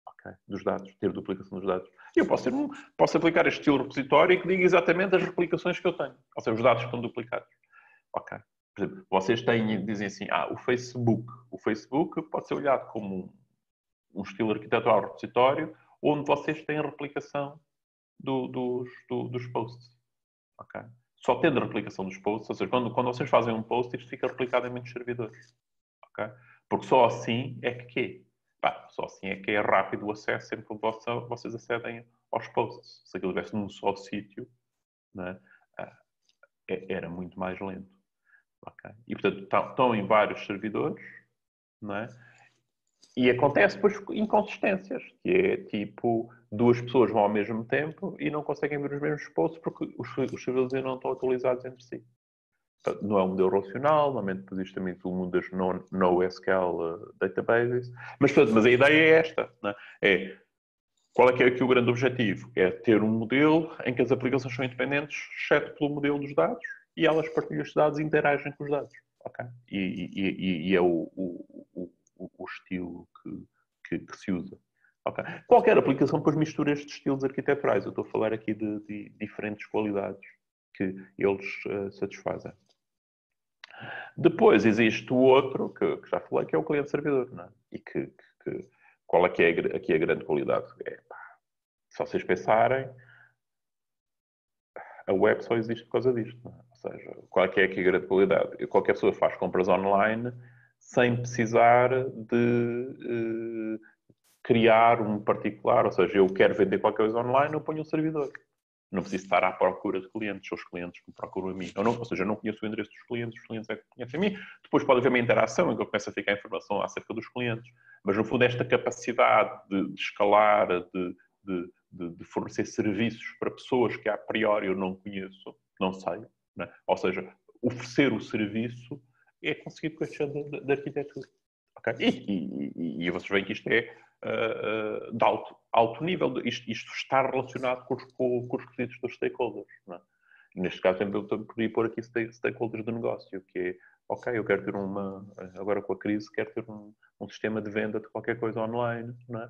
okay? Dos dados, ter duplicação dos dados. E eu posso aplicar este estilo repositório que diga exatamente as replicações que eu tenho. Ou seja, os dados que estão duplicados. Ok. Por exemplo, vocês dizem assim, o Facebook. O Facebook pode ser olhado como um estilo arquitetural repositório onde vocês têm a replicação dos posts. Okay? Só tendo a replicação dos posts, ou seja, quando vocês fazem um post, isto fica replicado em muitos servidores. Okay? Porque só assim é que só assim é que é rápido o acesso sempre que vocês acedem aos posts. Se aquilo estivesse num só sítio, né, era muito mais lento. Okay? E, portanto, estão em vários servidores, não é? E acontece depois inconsistências, que é tipo, duas pessoas vão ao mesmo tempo e não conseguem ver os mesmos posts porque os servidores ainda não estão atualizados entre si. Portanto, não é um modelo relacional, normalmente depois isto também o mundo das NoSQL databases, mas a ideia é esta, né? Qual é que é aqui o grande objetivo? É ter um modelo em que as aplicações são independentes, exceto pelo modelo dos dados, e elas partilham os dados e interagem com os dados. Okay? E é o estilo que se usa. Okay? Qualquer aplicação depois mistura estes estilos arquiteturais. Eu estou a falar aqui de diferentes qualidades que eles satisfazem. Depois existe o outro, que já falei, que é o cliente-servidor. Não é? E qual é que é aqui a grande qualidade? Se vocês pensarem, a web só existe por causa disto. Não é? Ou seja, qual é que é aqui a grande qualidade? Qualquer pessoa faz compras online sem precisar de criar um particular. Ou seja, eu quero vender qualquer coisa online, eu ponho um servidor. Não preciso estar à procura de clientes, são os clientes que me procuram a mim. Ou seja, eu não conheço o endereço dos clientes, os clientes é que conhecem a mim. Depois pode haver uma interação em que eu começo a ficar informação acerca dos clientes. Mas, no fundo, esta capacidade de escalar, de fornecer serviços para pessoas que, a priori, eu não conheço, não sei. Né? Ou seja, oferecer o serviço é conseguido com este género de arquitetura. Okay? E vocês veem que isto é de alto nível. Isto está relacionado com os requisitos dos stakeholders. Não é? Neste caso, eu poderia pôr aqui stakeholders do negócio, que é, ok, eu quero ter agora com a crise, quero ter um sistema de venda de qualquer coisa online, não é?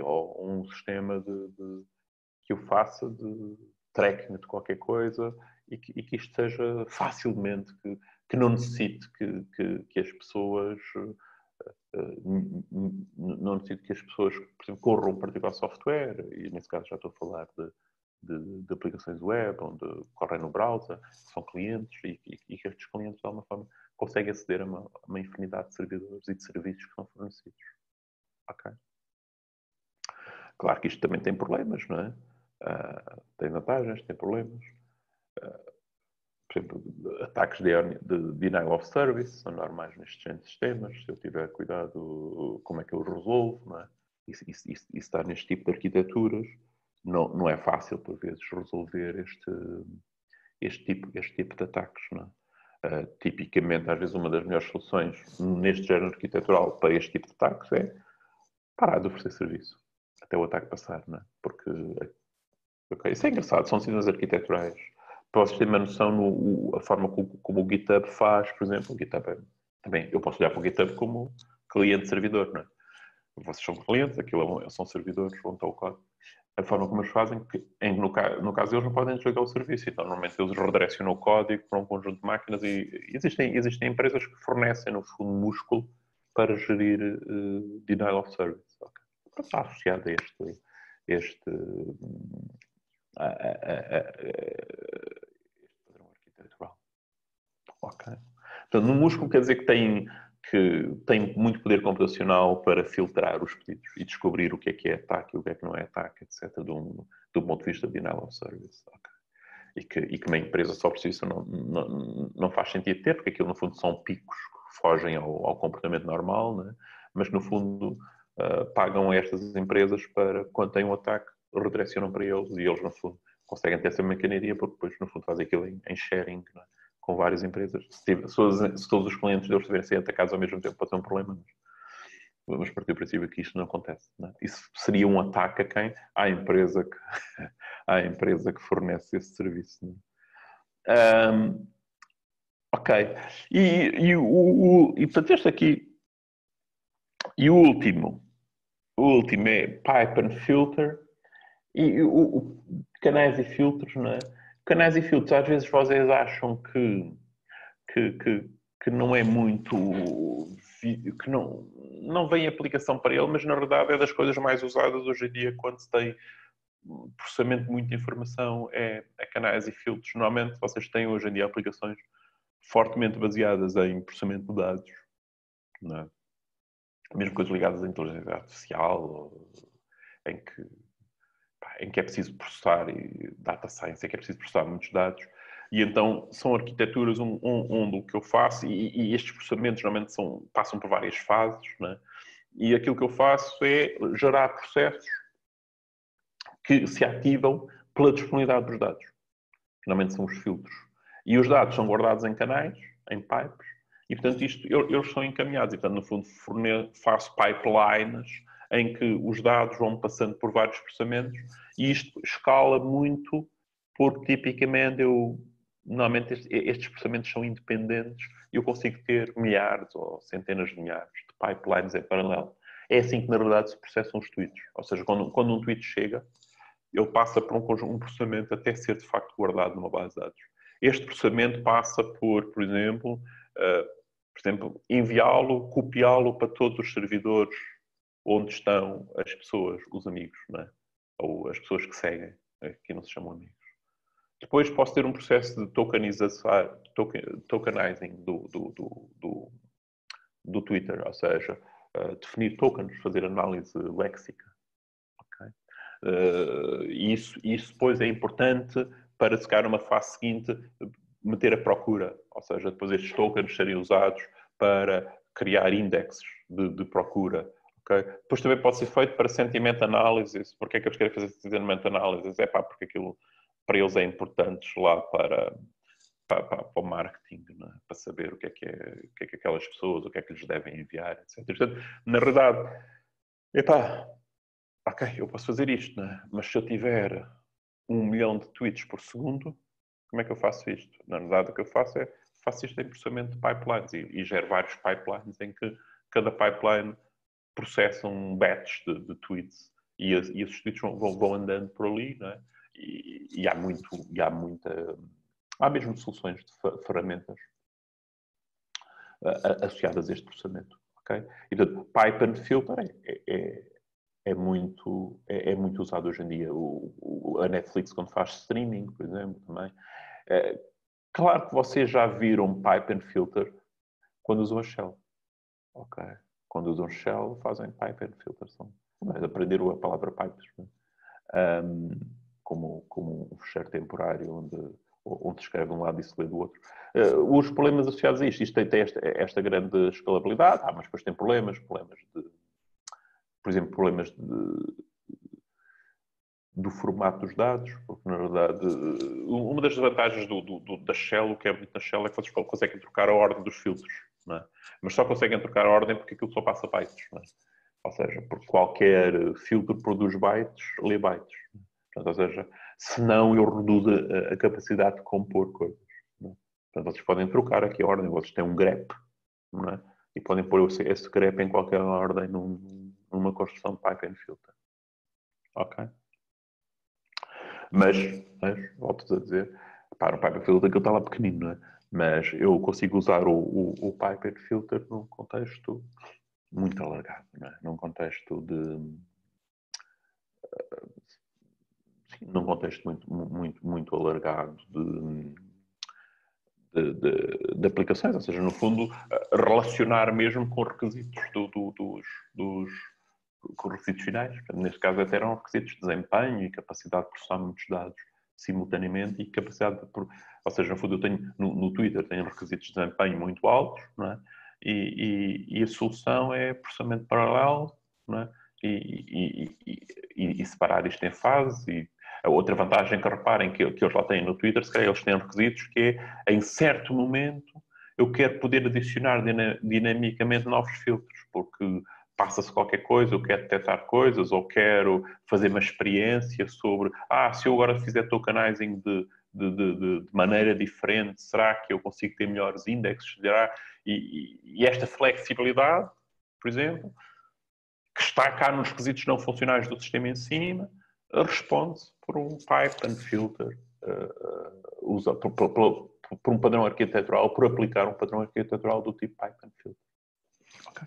Ou um sistema que eu faça de tracking de qualquer coisa e que isto seja facilmente, que não necessite que as pessoas não necessito que as pessoas, por exemplo, corram um particular software, e nesse caso já estou a falar de aplicações web, onde correm no browser, que são clientes, e que estes clientes, de alguma forma, conseguem aceder a uma infinidade de servidores e de serviços que são fornecidos. Ok? Claro que isto também tem problemas, não é? Tem vantagens, tem problemas. Por exemplo, ataques de denial of service são normais nestes géneros de sistemas. Se eu tiver cuidado, como é que eu resolvo, não é? Isso está neste tipo de arquiteturas. Não é fácil, por vezes, resolver este tipo de ataques, não é? Tipicamente, às vezes, uma das melhores soluções neste género arquitetural para este tipo de ataques é parar de oferecer serviço até o ataque passar, não é? Porque isso é engraçado, são decisões arquiteturais. Para vocês terem uma noção, a forma como o GitHub faz, por exemplo, o GitHub também, eu posso olhar para o GitHub como cliente-servidor, não é? Vocês são clientes, aquilo são servidores, onde está o código. A forma como eles fazem, no caso eles não podem desligar o serviço, então normalmente eles redirecionam o código para um conjunto de máquinas e existem empresas que fornecem, no fundo, músculo para gerir denial of service. Okay. Está associado a este padrão arquitetural. Ok. Portanto, no músculo quer dizer que tem muito poder computacional para filtrar os pedidos e descobrir o que é ataque e o que é que não é ataque, etc., do ponto de vista de denial of service. Okay. E que uma empresa só por si isso não faz sentido ter, porque aquilo, no fundo, são picos que fogem ao comportamento normal, né? Mas, no fundo, pagam a estas empresas para, quando têm um ataque, redirecionam para eles e eles, no fundo, conseguem ter essa mecanismo porque depois, no fundo, fazem aquilo em sharing, né? Com várias empresas. Se todos os clientes deles estiverem sendo atacados ao mesmo tempo, pode ser um problema. Vamos partir do princípio que isto não acontece. Não é? Isso seria um ataque a quem? À empresa que fornece esse serviço. Não é? Ok. E portanto, este aqui. E o último é Pipe and Filter. E canais e filtros, não é? Canais e filtros, às vezes vocês acham que não é muito, que não vem aplicação para ele, mas na verdade é das coisas mais usadas hoje em dia quando se tem processamento de muita informação, é canais e filtros. Normalmente vocês têm hoje em dia aplicações fortemente baseadas em processamento de dados, não é? Mesmo coisas ligadas à inteligência artificial, em que é preciso processar, e data science, é que é preciso processar muitos dados. E então são arquiteturas onde o que eu faço, e estes processamentos normalmente passam por várias fases, né? E aquilo que eu faço é gerar processos que se ativam pela disponibilidade dos dados. Finalmente são os filtros. E os dados são guardados em canais, em pipes, e, portanto, eles são encaminhados. E, portanto, no fundo, faço pipelines em que os dados vão passando por vários processamentos e isto escala muito porque, tipicamente, normalmente estes processamentos são independentes e eu consigo ter milhares ou centenas de milhares de pipelines em paralelo. É assim que, na verdade, se processam os tweets. Ou seja, quando um tweet chega, ele passa por um processamento até ser, de facto, guardado numa base de dados. Este processamento passa por exemplo, enviá-lo, copiá-lo para todos os servidores onde estão as pessoas, os amigos, não é? Ou as pessoas que seguem, aqui não se chamam amigos. Depois posso ter um processo de tokenizing do Twitter, ou seja, definir tokens, fazer análise léxica. Okay? Isso depois é importante para, se calhar, numa fase seguinte, meter a procura, ou seja, depois estes tokens serem usados para criar indexes de procura. Okay? Depois também pode ser feito para sentiment analysis. Porquê é que eles querem fazer sentiment analysis? Porque aquilo para eles é importante lá para o marketing, é? Para saber o que é que aquelas pessoas, o que é que lhes devem enviar, etc. Portanto, na verdade, ok, eu posso fazer isto, não é? Mas se eu tiver 1 milhão de tweets por segundo, como é que eu faço isto? Na verdade, o que eu faço isto em processamento de pipelines e gero vários pipelines em que cada pipeline processa um batch de tweets e esses tweets vão andando por ali, não é? Há mesmo soluções de ferramentas associadas a este processamento, ok? E, portanto, pipe and filter é muito usado hoje em dia. A Netflix, quando faz streaming, por exemplo, também. Claro que vocês já viram pipe and filter quando usam a Shell. Ok? Quando usam Shell, fazem pipe and filter. Aprenderam a palavra pipes. Como um fecheiro temporário onde se escreve de um lado e se lê do outro. Os problemas associados a isto tem esta grande escalabilidade, mas depois tem problemas por exemplo, problemas do formato dos dados, porque, na verdade, uma das vantagens da Shell, o que é bonito na Shell, é que vocês conseguem trocar a ordem dos filtros, não é? Mas só conseguem trocar a ordem porque aquilo só passa bytes, não é? Ou seja, porque qualquer filtro produz bytes, lê bytes. Portanto, ou seja, senão eu reduzo a capacidade de compor coisas. Não é? Portanto, vocês podem trocar aqui a ordem, vocês têm um grep, não é? E podem pôr esse grep em qualquer ordem numa construção de pipe and filter. Ok? Mas volto a dizer, no pipe and filter aquilo está lá pequenino, não é? Mas eu consigo usar o pipe and filter num contexto muito alargado, não é? Num contexto muito alargado de aplicações, ou seja, no fundo, relacionar mesmo com requisitos dos com requisitos finais. Neste caso, até eram requisitos de desempenho e capacidade de processar muitos dados simultaneamente e capacidade ou seja, no fundo, eu tenho no Twitter tenho requisitos de desempenho muito altos, não é? E a solução é processamento paralelo, não é? E separar isto em fases. E a outra vantagem que reparem que eles lá têm no Twitter, se calhar eles têm requisitos que é, em certo momento, eu quero poder adicionar dinamicamente novos filtros, porque passa-se qualquer coisa, eu quero detectar coisas, ou quero fazer uma experiência sobre, se eu agora fizer tokenizing de maneira diferente, será que eu consigo ter melhores indexes? E esta flexibilidade, por exemplo, que está cá nos requisitos não funcionais do sistema em cima, responde-se por um pipe and filter, por um padrão arquitetural, por aplicar um padrão arquitetural do tipo pipe and filter. Ok.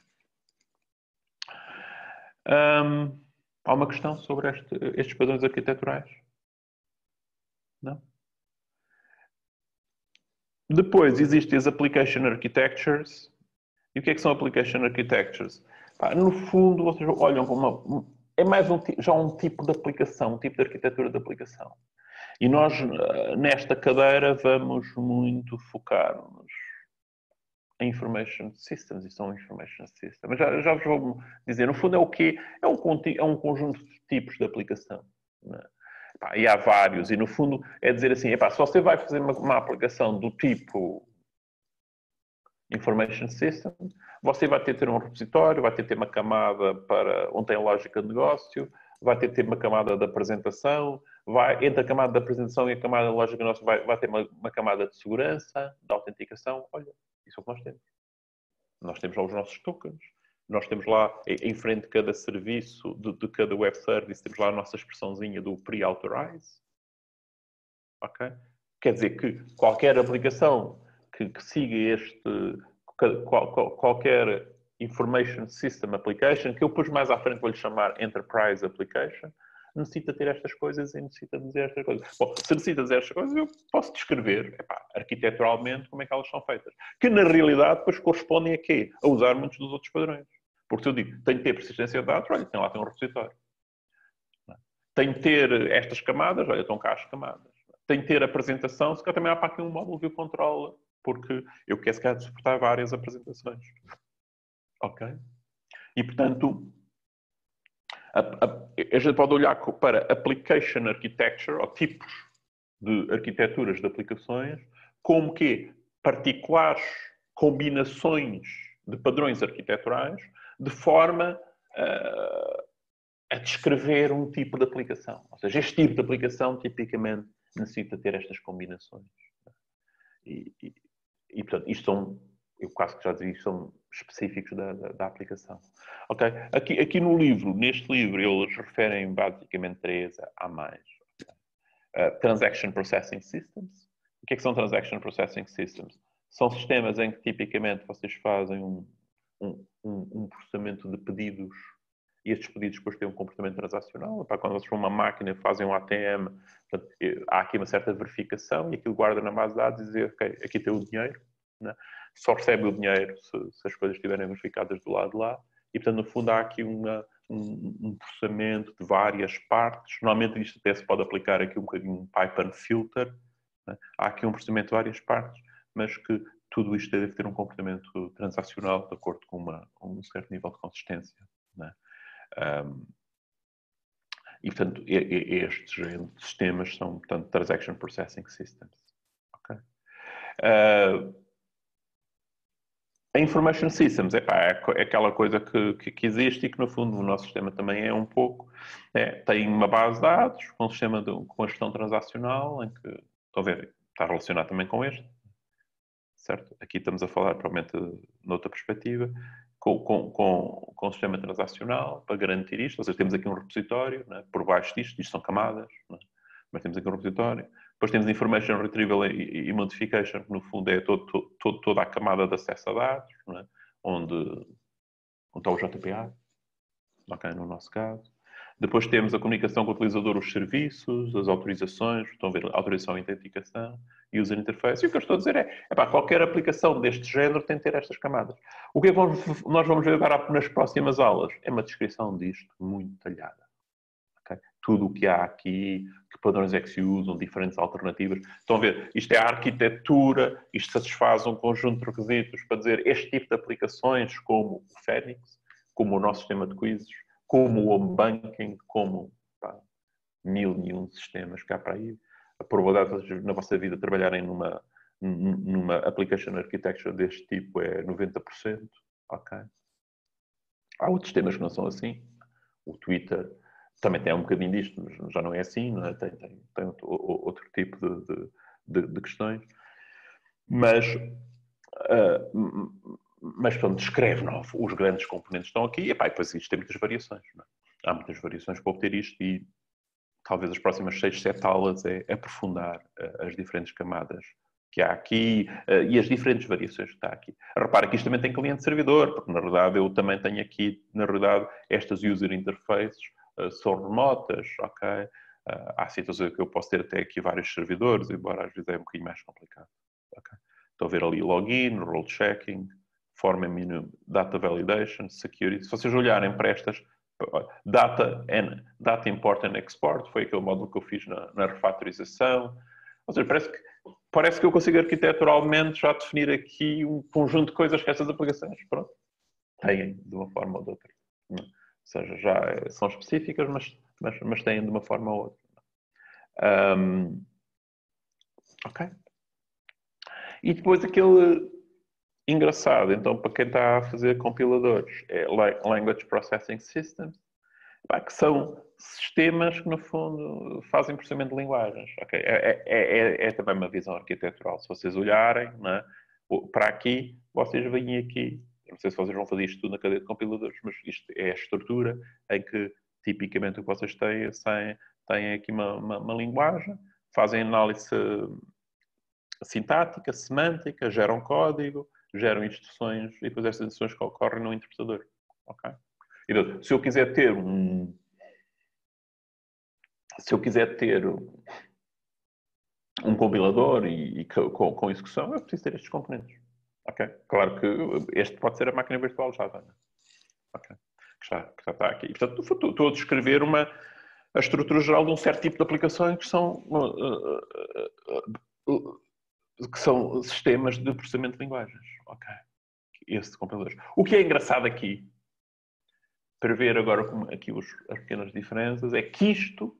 Há uma questão sobre estes padrões arquiteturais? Não? Depois existem as Application Architectures. E o que é que são Application Architectures? No fundo, vocês olham para é mais já um tipo de aplicação, um tipo de arquitetura de aplicação. E nós, nesta cadeira, vamos muito focar-nos Information Systems, isto é um Information System. Mas já vos vou dizer, no fundo é o quê? É um conjunto de tipos de aplicação. Não é? Epá, e há vários, e no fundo é dizer assim, epá, se você vai fazer uma aplicação do tipo Information System, você vai ter um repositório, vai ter uma camada para onde tem lógica de negócio, vai ter uma camada de apresentação, entre a camada de apresentação e a camada de lógica de negócio vai ter uma camada de segurança, de autenticação. Olha, isso é o que nós temos. Nós temos lá os nossos tokens. Nós temos lá, em frente de cada serviço, de cada web service, temos lá a nossa expressãozinha do pre-authorize. Ok? Quer dizer que qualquer aplicação que siga qualquer Information System Application, que eu depois mais à frente vou-lhe chamar Enterprise Application, necessita ter estas coisas e necessita dizer estas coisas. Bom, se necessita dizer estas coisas, eu posso descrever, arquiteturalmente, como é que elas são feitas. Que, na realidade, depois correspondem a quê? A usar muitos dos outros padrões. Porque se eu digo, tenho que ter persistência de dados, olha, tem um repositório. Tenho que ter estas camadas, olha, estão cá as camadas. Tenho que ter apresentação, se calhar também há para aqui um módulo view controller, porque eu quero, se calhar, suportar várias apresentações. Ok? E, portanto, a gente pode olhar para application architecture, ou tipos de arquiteturas de aplicações, como que particulares combinações de padrões arquiteturais, de forma a descrever um tipo de aplicação. Ou seja, este tipo de aplicação, tipicamente, necessita ter estas combinações. E portanto, isto são, eu quase que já dizia, isto são específicos da aplicação. Ok? Aqui no livro, neste livro, eles referem basicamente 3 a mais. Transaction Processing Systems. O que é que são Transaction Processing Systems? São sistemas em que tipicamente vocês fazem um processamento de pedidos e estes pedidos depois têm um comportamento transacional. Quando vocês vão a uma máquina e fazem um ATM, portanto, há aqui uma certa verificação e aquilo guarda na base de dados e diz, ok, aqui tem o dinheiro. Né? Só recebe o dinheiro se as coisas estiverem verificadas do lado de lá. E, portanto, no fundo, há aqui um processamento de várias partes. Normalmente isto até se pode aplicar aqui um bocadinho um pipe and filter. Né? Há aqui um processamento de várias partes, mas que tudo isto deve ter um comportamento transacional de acordo com um certo nível de consistência. Né? E, portanto, estes sistemas são, portanto, Transaction Processing Systems. Okay? A Information Systems é aquela coisa que existe e que, no fundo, o nosso sistema também é um pouco. Tem uma base de dados, com um sistema com a gestão transacional, em que, estão a ver, está relacionado também com este. Certo? Aqui estamos a falar, provavelmente, noutra perspectiva, com um sistema transacional para garantir isto. Ou seja, temos aqui um repositório, né? Por baixo disto são camadas, né? Mas temos aqui um repositório. Depois temos Information Retrieval e Modification, que no fundo é toda a camada de acesso a dados, né? onde está o JPA, okay, no nosso caso. Depois temos a comunicação com o utilizador, os serviços, as autorizações, estão a ver, autorização e autenticação, user interface. E o que eu estou a dizer qualquer aplicação deste género tem que ter estas camadas. O que é que nós vamos ver agora nas próximas aulas? É uma descrição disto muito detalhada. Okay? Tudo o que há aqui, que padrões é que se usam, diferentes alternativas. Estão a ver, isto é a arquitetura, isto satisfaz um conjunto de requisitos para dizer este tipo de aplicações, como o Phoenix, como o nosso sistema de quizzes, como o home banking, como 1001 sistemas que há para aí. A probabilidade de na vossa vida trabalharem numa application architecture deste tipo é 90%. Ok? Há outros sistemas que não são assim. O Twitter também tem um bocadinho disto, mas já não é assim, não é? Tem outro tipo de questões. Mas portanto, descreve os grandes componentes que estão aqui e depois isto tem muitas variações. Não é? Há muitas variações para obter isto e talvez as próximas 6, 7 aulas é aprofundar as diferentes camadas que há aqui e as diferentes variações que está aqui. Repara que isto também tem cliente-servidor, porque na verdade eu também tenho aqui, na verdade, estas user interfaces são remotas, ok? Há situações que eu posso ter até aqui vários servidores, embora às vezes é um bocadinho mais complicado. Okay? Estou a ver ali login, role checking, form and menu, data validation, security. Se vocês olharem para estas, data import and export, foi aquele módulo que eu fiz na refactorização. Ou seja, parece que parece que eu consigo arquiteturalmente já definir aqui um conjunto de coisas que estas aplicações, pronto, têm de uma forma ou de outra. Ou seja, já são específicas, mas têm de uma forma ou outra. Ok. E depois aquele engraçado, então, para quem está a fazer compiladores, é Language Processing Systems, que são sistemas que, no fundo, fazem processamento de linguagens. Okay? É também uma visão arquitetural. Se vocês olharem, né, para aqui, vocês veem aqui. Eu não sei se vocês vão fazer isto tudo na cadeia de compiladores, mas isto é a estrutura em que, tipicamente, o que vocês têm aqui uma linguagem, fazem análise sintática, semântica, geram código, geram instruções e depois estas instruções que ocorrem no interpretador. Okay? Então, se eu quiser ter um compilador e com execução, eu preciso ter estes componentes. Okay? Claro que este pode ser a máquina virtual Java. Né? Okay? Que já está aqui. E, portanto, estou a descrever a estrutura geral de um certo tipo de aplicações que são sistemas de processamento de linguagens. Okay? Esse compilador. O que é engraçado aqui, para ver agora aqui as pequenas diferenças, é que isto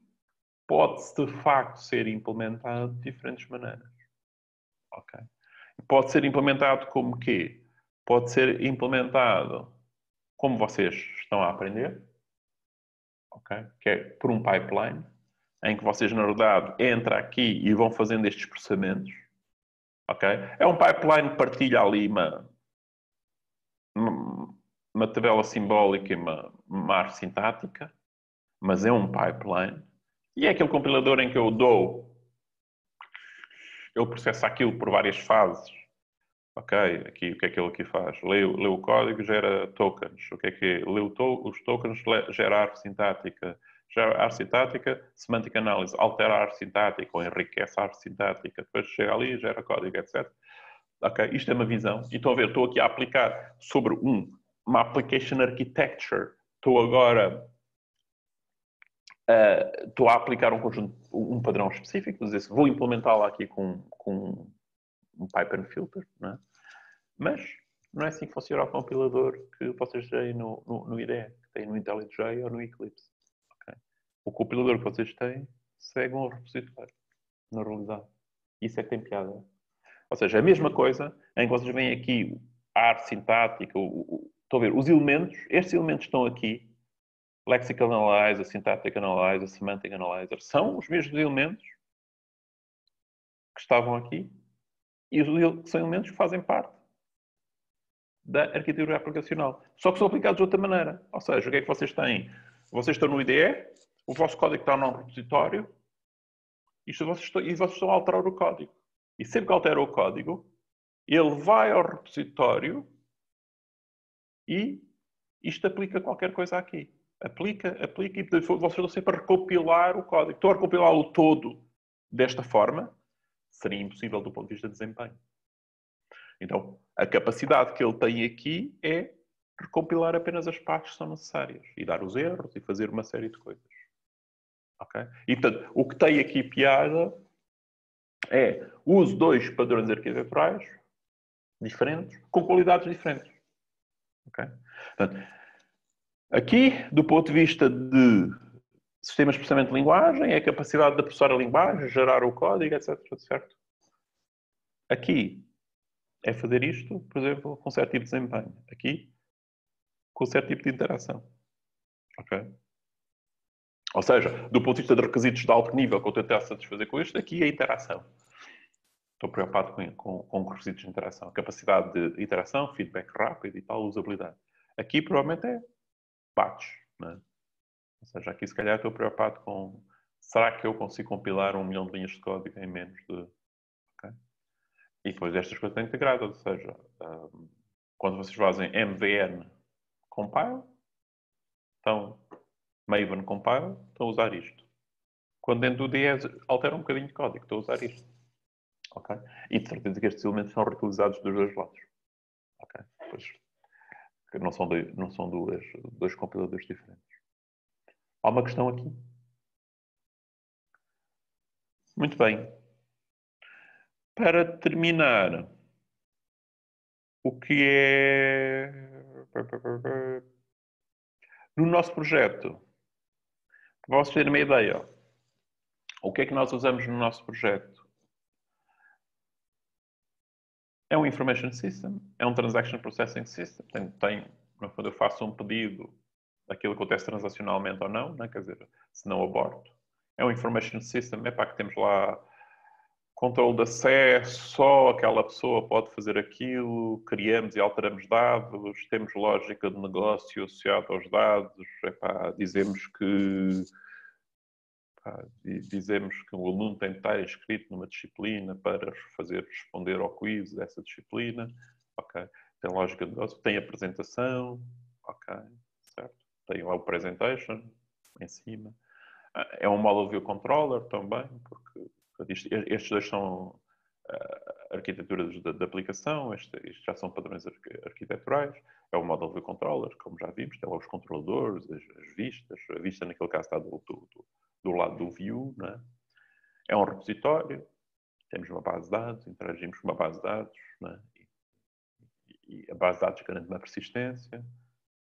pode-se de facto ser implementado de diferentes maneiras. Ok? Pode ser implementado como quê? Pode ser implementado como vocês estão a aprender, ok? Que é por um pipeline, em que vocês, na verdade, entram aqui e vão fazendo estes processamentos. Ok? É um pipeline que partilha ali uma tabela simbólica e uma árvore sintática, mas é um pipeline. E é aquele compilador em que ele processa aquilo por várias fases. Ok, aqui, o que é que ele aqui faz? Lê o código, gera tokens. O que é que lê os tokens, gera árvore sintática. Gera árvore sintática, semantic analysis, altera a árvore sintática ou enriquece a árvore sintática. Depois chega ali, gera código, etc. Ok, isto é uma visão. E estão a ver, estou aqui a aplicar sobre uma application architecture. Estou agora estou a aplicar um padrão específico, dizer, vou implementá-lo aqui com um pipe and filter, não é? Mas não é assim que funciona o compilador que vocês têm no IDE, que têm no IntelliJ ou no Eclipse. Okay? O compilador que vocês têm segue um repositório, na realidade. Isso é que tem piada. Ou seja, a mesma coisa em que vocês veem aqui a arte sintática, estão a ver, os elementos, estes elementos estão aqui, Lexical Analyzer, Syntactic Analyzer, Semantic Analyzer, são os mesmos elementos que estavam aqui e são elementos que fazem parte da arquitetura aplicacional. Só que são aplicados de outra maneira. Ou seja, o que é que vocês têm? Vocês estão no IDE, o vosso código está num repositório e vocês estão a alterar o código. E sempre que altera o código, ele vai ao repositório e isto aplica qualquer coisa aqui. Aplica e vocês estão sempre a recopilar o código. Estão a recopilá-lo todo desta forma, seria impossível do ponto de vista de desempenho. Então, a capacidade que ele tem aqui é recompilar apenas as partes que são necessárias e dar os erros e fazer uma série de coisas. Ok? E, portanto, o que tem aqui piada é uso dois padrões arquiteturais diferentes, com qualidades diferentes. Ok? Portanto, aqui, do ponto de vista de sistemas de processamento de linguagem, é a capacidade de processar a linguagem, gerar o código, etc. Certo? Aqui é fazer isto, por exemplo, com certo tipo de desempenho. Aqui, com certo tipo de interação. Ok? Ou seja, do ponto de vista de requisitos de alto nível que eu tentar satisfazer com isto, aqui é a interação. Estou preocupado com requisitos de interação. Capacidade de interação, feedback rápido e tal, usabilidade. Aqui provavelmente é batch. Né? Ou seja, aqui se calhar estou preocupado com será que eu consigo compilar 1 milhão de linhas de código em menos de... Okay? E depois estas coisas estão integradas. Ou seja, quando vocês fazem MVN compile, então Maven compile, estão a usar isto. Quando dentro do DE altera um bocadinho de código, estou a usar isto. Okay? E de certeza que estes elementos são reutilizados dos dois lados. Okay? Pois, que não são dois compiladores diferentes. Há uma questão aqui? Muito bem. para terminar, o que é... No nosso projeto, para vocês terem uma ideia, o que é que nós usamos no nosso projeto? É um Information System, é um Transaction Processing System. No fundo, eu faço um pedido daquilo que acontece transacionalmente ou não, né? Quer dizer, se não aborto. É um Information System, é para que temos lá controle de acesso, só aquela pessoa pode fazer aquilo, criamos e alteramos dados, temos lógica de negócio associada aos dados, dizemos que o aluno tem de estar inscrito numa disciplina para fazer responder ao quiz dessa disciplina, ok. Tem lógica de negócio, tem apresentação, ok, certo. Tem lá o presentation em cima. É um model view controller também, porque estes dois são arquiteturas de aplicação, estes já são padrões arquiteturais. É o model view controller, como já vimos, tem lá os controladores, as vistas. A vista, naquele caso, está do lado do view, não é? É um repositório, temos uma base de dados, interagimos com uma base de dados, não é? E a base de dados garante uma persistência.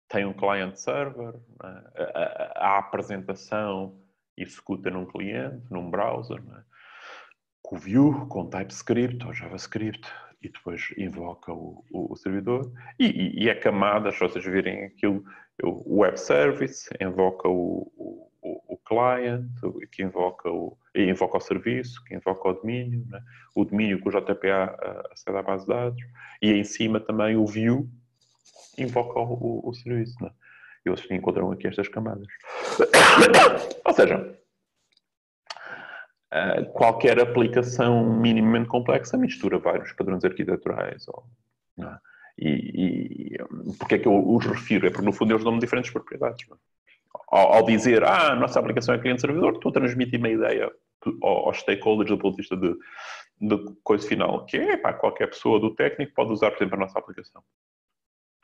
Tem um client-server, a apresentação executa num cliente, num browser, com o Vue, com TypeScript ou JavaScript, e depois invoca o servidor. E é camadas, se vocês virem aquilo, o web service invoca o client, que invoca o serviço, que invoca o domínio, o domínio com o JPA acede à base de dados, e em cima também o Vue invoca o serviço. E vocês encontram aqui estas camadas. Ou seja, qualquer aplicação minimamente complexa mistura vários padrões arquiteturais. Porque é que eu os refiro? É porque, no fundo, eles dão-me diferentes propriedades. Ao dizer, a nossa aplicação é cliente-servidor, estou a transmitir uma ideia aos stakeholders do ponto de vista de coisa final, que é, qualquer pessoa do técnico pode usar, por exemplo, a nossa aplicação.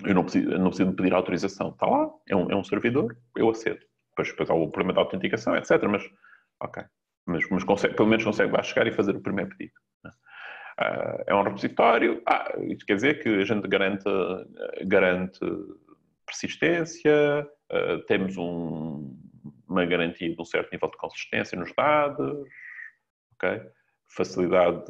Eu não preciso pedir autorização. Está lá, é um servidor, eu acedo. Depois há o problema da autenticação, etc. Mas, ok. Mas pelo menos consegue lá chegar e fazer o primeiro pedido. É um repositório. Isso quer dizer que a gente garante persistência, temos uma garantia de um certo nível de consistência nos dados, ok? Facilidade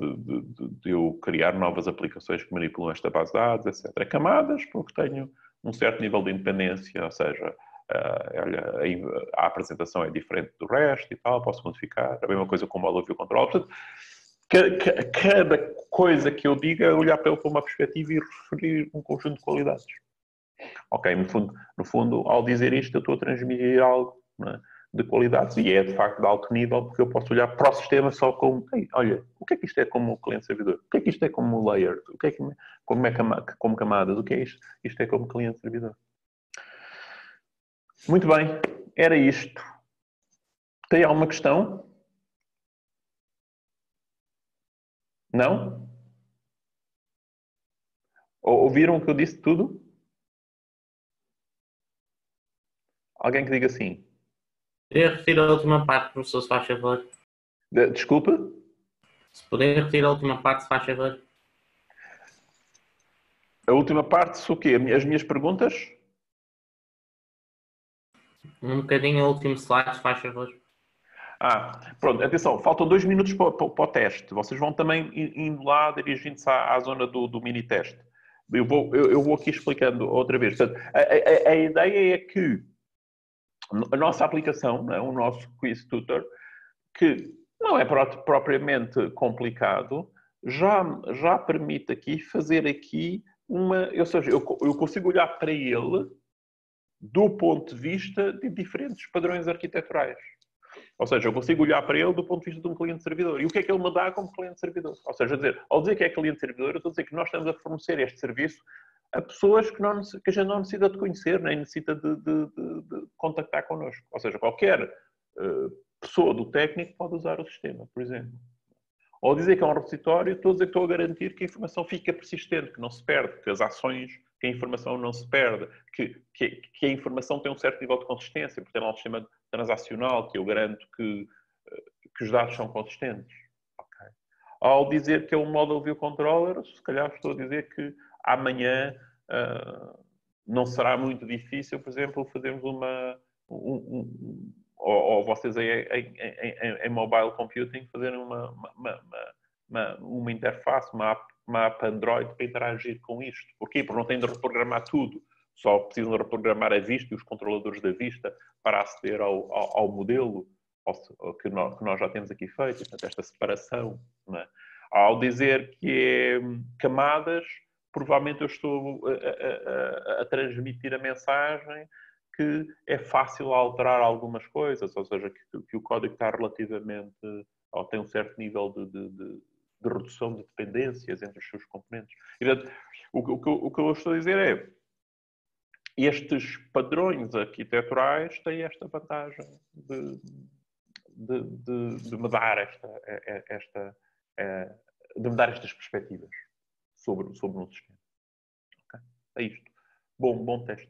de eu criar novas aplicações que manipulam esta base de dados, etc. Camadas, porque tenho um certo nível de independência, ou seja, a apresentação é diferente do resto e tal, posso modificar. A mesma coisa com o model view control. Portanto, cada coisa que eu diga é olhar para ele com uma perspectiva e referir um conjunto de qualidades. Ok, no fundo, ao dizer isto, eu estou a transmitir algo, de qualidades, e é de facto de alto nível, porque eu posso olhar para o sistema só como, olha, o que é que isto é como cliente-servidor? O que é que isto é como layer? O que é como camadas? O que é isto? Isto é como cliente-servidor. Muito bem, era isto. Tem alguma questão? Não? Ouviram o que eu disse tudo? Alguém que diga sim. Poderia repetir a última parte, professor, se faz favor? Desculpa? Se puder repetir a última parte, se faz favor? A última parte, o quê? As minhas perguntas? Um bocadinho o último slide, se faz favor. Pronto, atenção, faltam 2 minutos para o teste. Vocês vão também indo lá, dirigindo-se à zona do mini-teste. Eu vou aqui explicando outra vez. Portanto, a ideia é que a nossa aplicação, o nosso Quiz Tutor, que não é propriamente complicado, já permite aqui fazer aqui ou seja, eu consigo olhar para ele do ponto de vista de diferentes padrões arquiteturais. Ou seja, eu consigo olhar para ele do ponto de vista de um cliente-servidor. E o que é que ele me dá como cliente-servidor? Ou seja, ao dizer que é cliente-servidor, eu estou a dizer que nós estamos a fornecer este serviço a pessoas que a gente não necessita de conhecer, nem necessita de contactar connosco. Ou seja, qualquer pessoa do técnico pode usar o sistema, por exemplo. Ou dizer que é um repositório, estou a dizer que estou a garantir que a informação fica persistente, que não se perde, que as ações, que a informação não se perde, que a informação tem um certo nível de consistência, porque tem lá um sistema transacional que eu garanto que os dados são consistentes. Okay. Ao dizer que é um Model View Controller, se calhar estou a dizer que amanhã não será muito difícil, por exemplo, fazermos ou vocês em mobile computing fazerem uma interface, uma app Android para interagir com isto. Porquê? Porque não têm de reprogramar tudo. Só precisam de reprogramar a vista e os controladores da vista para aceder ao modelo que nós já temos aqui feito. Portanto, esta separação. Não é? Ao dizer que é camadas, provavelmente eu estou a transmitir a mensagem que é fácil alterar algumas coisas, ou seja, que o código está relativamente, ou tem um certo nível de redução de dependências entre os seus componentes. E, portanto, o que eu estou a dizer é estes padrões arquiteturais têm esta vantagem de me dar de me dar estas perspectivas sobre um sistema. Okay? É isto. Bom teste.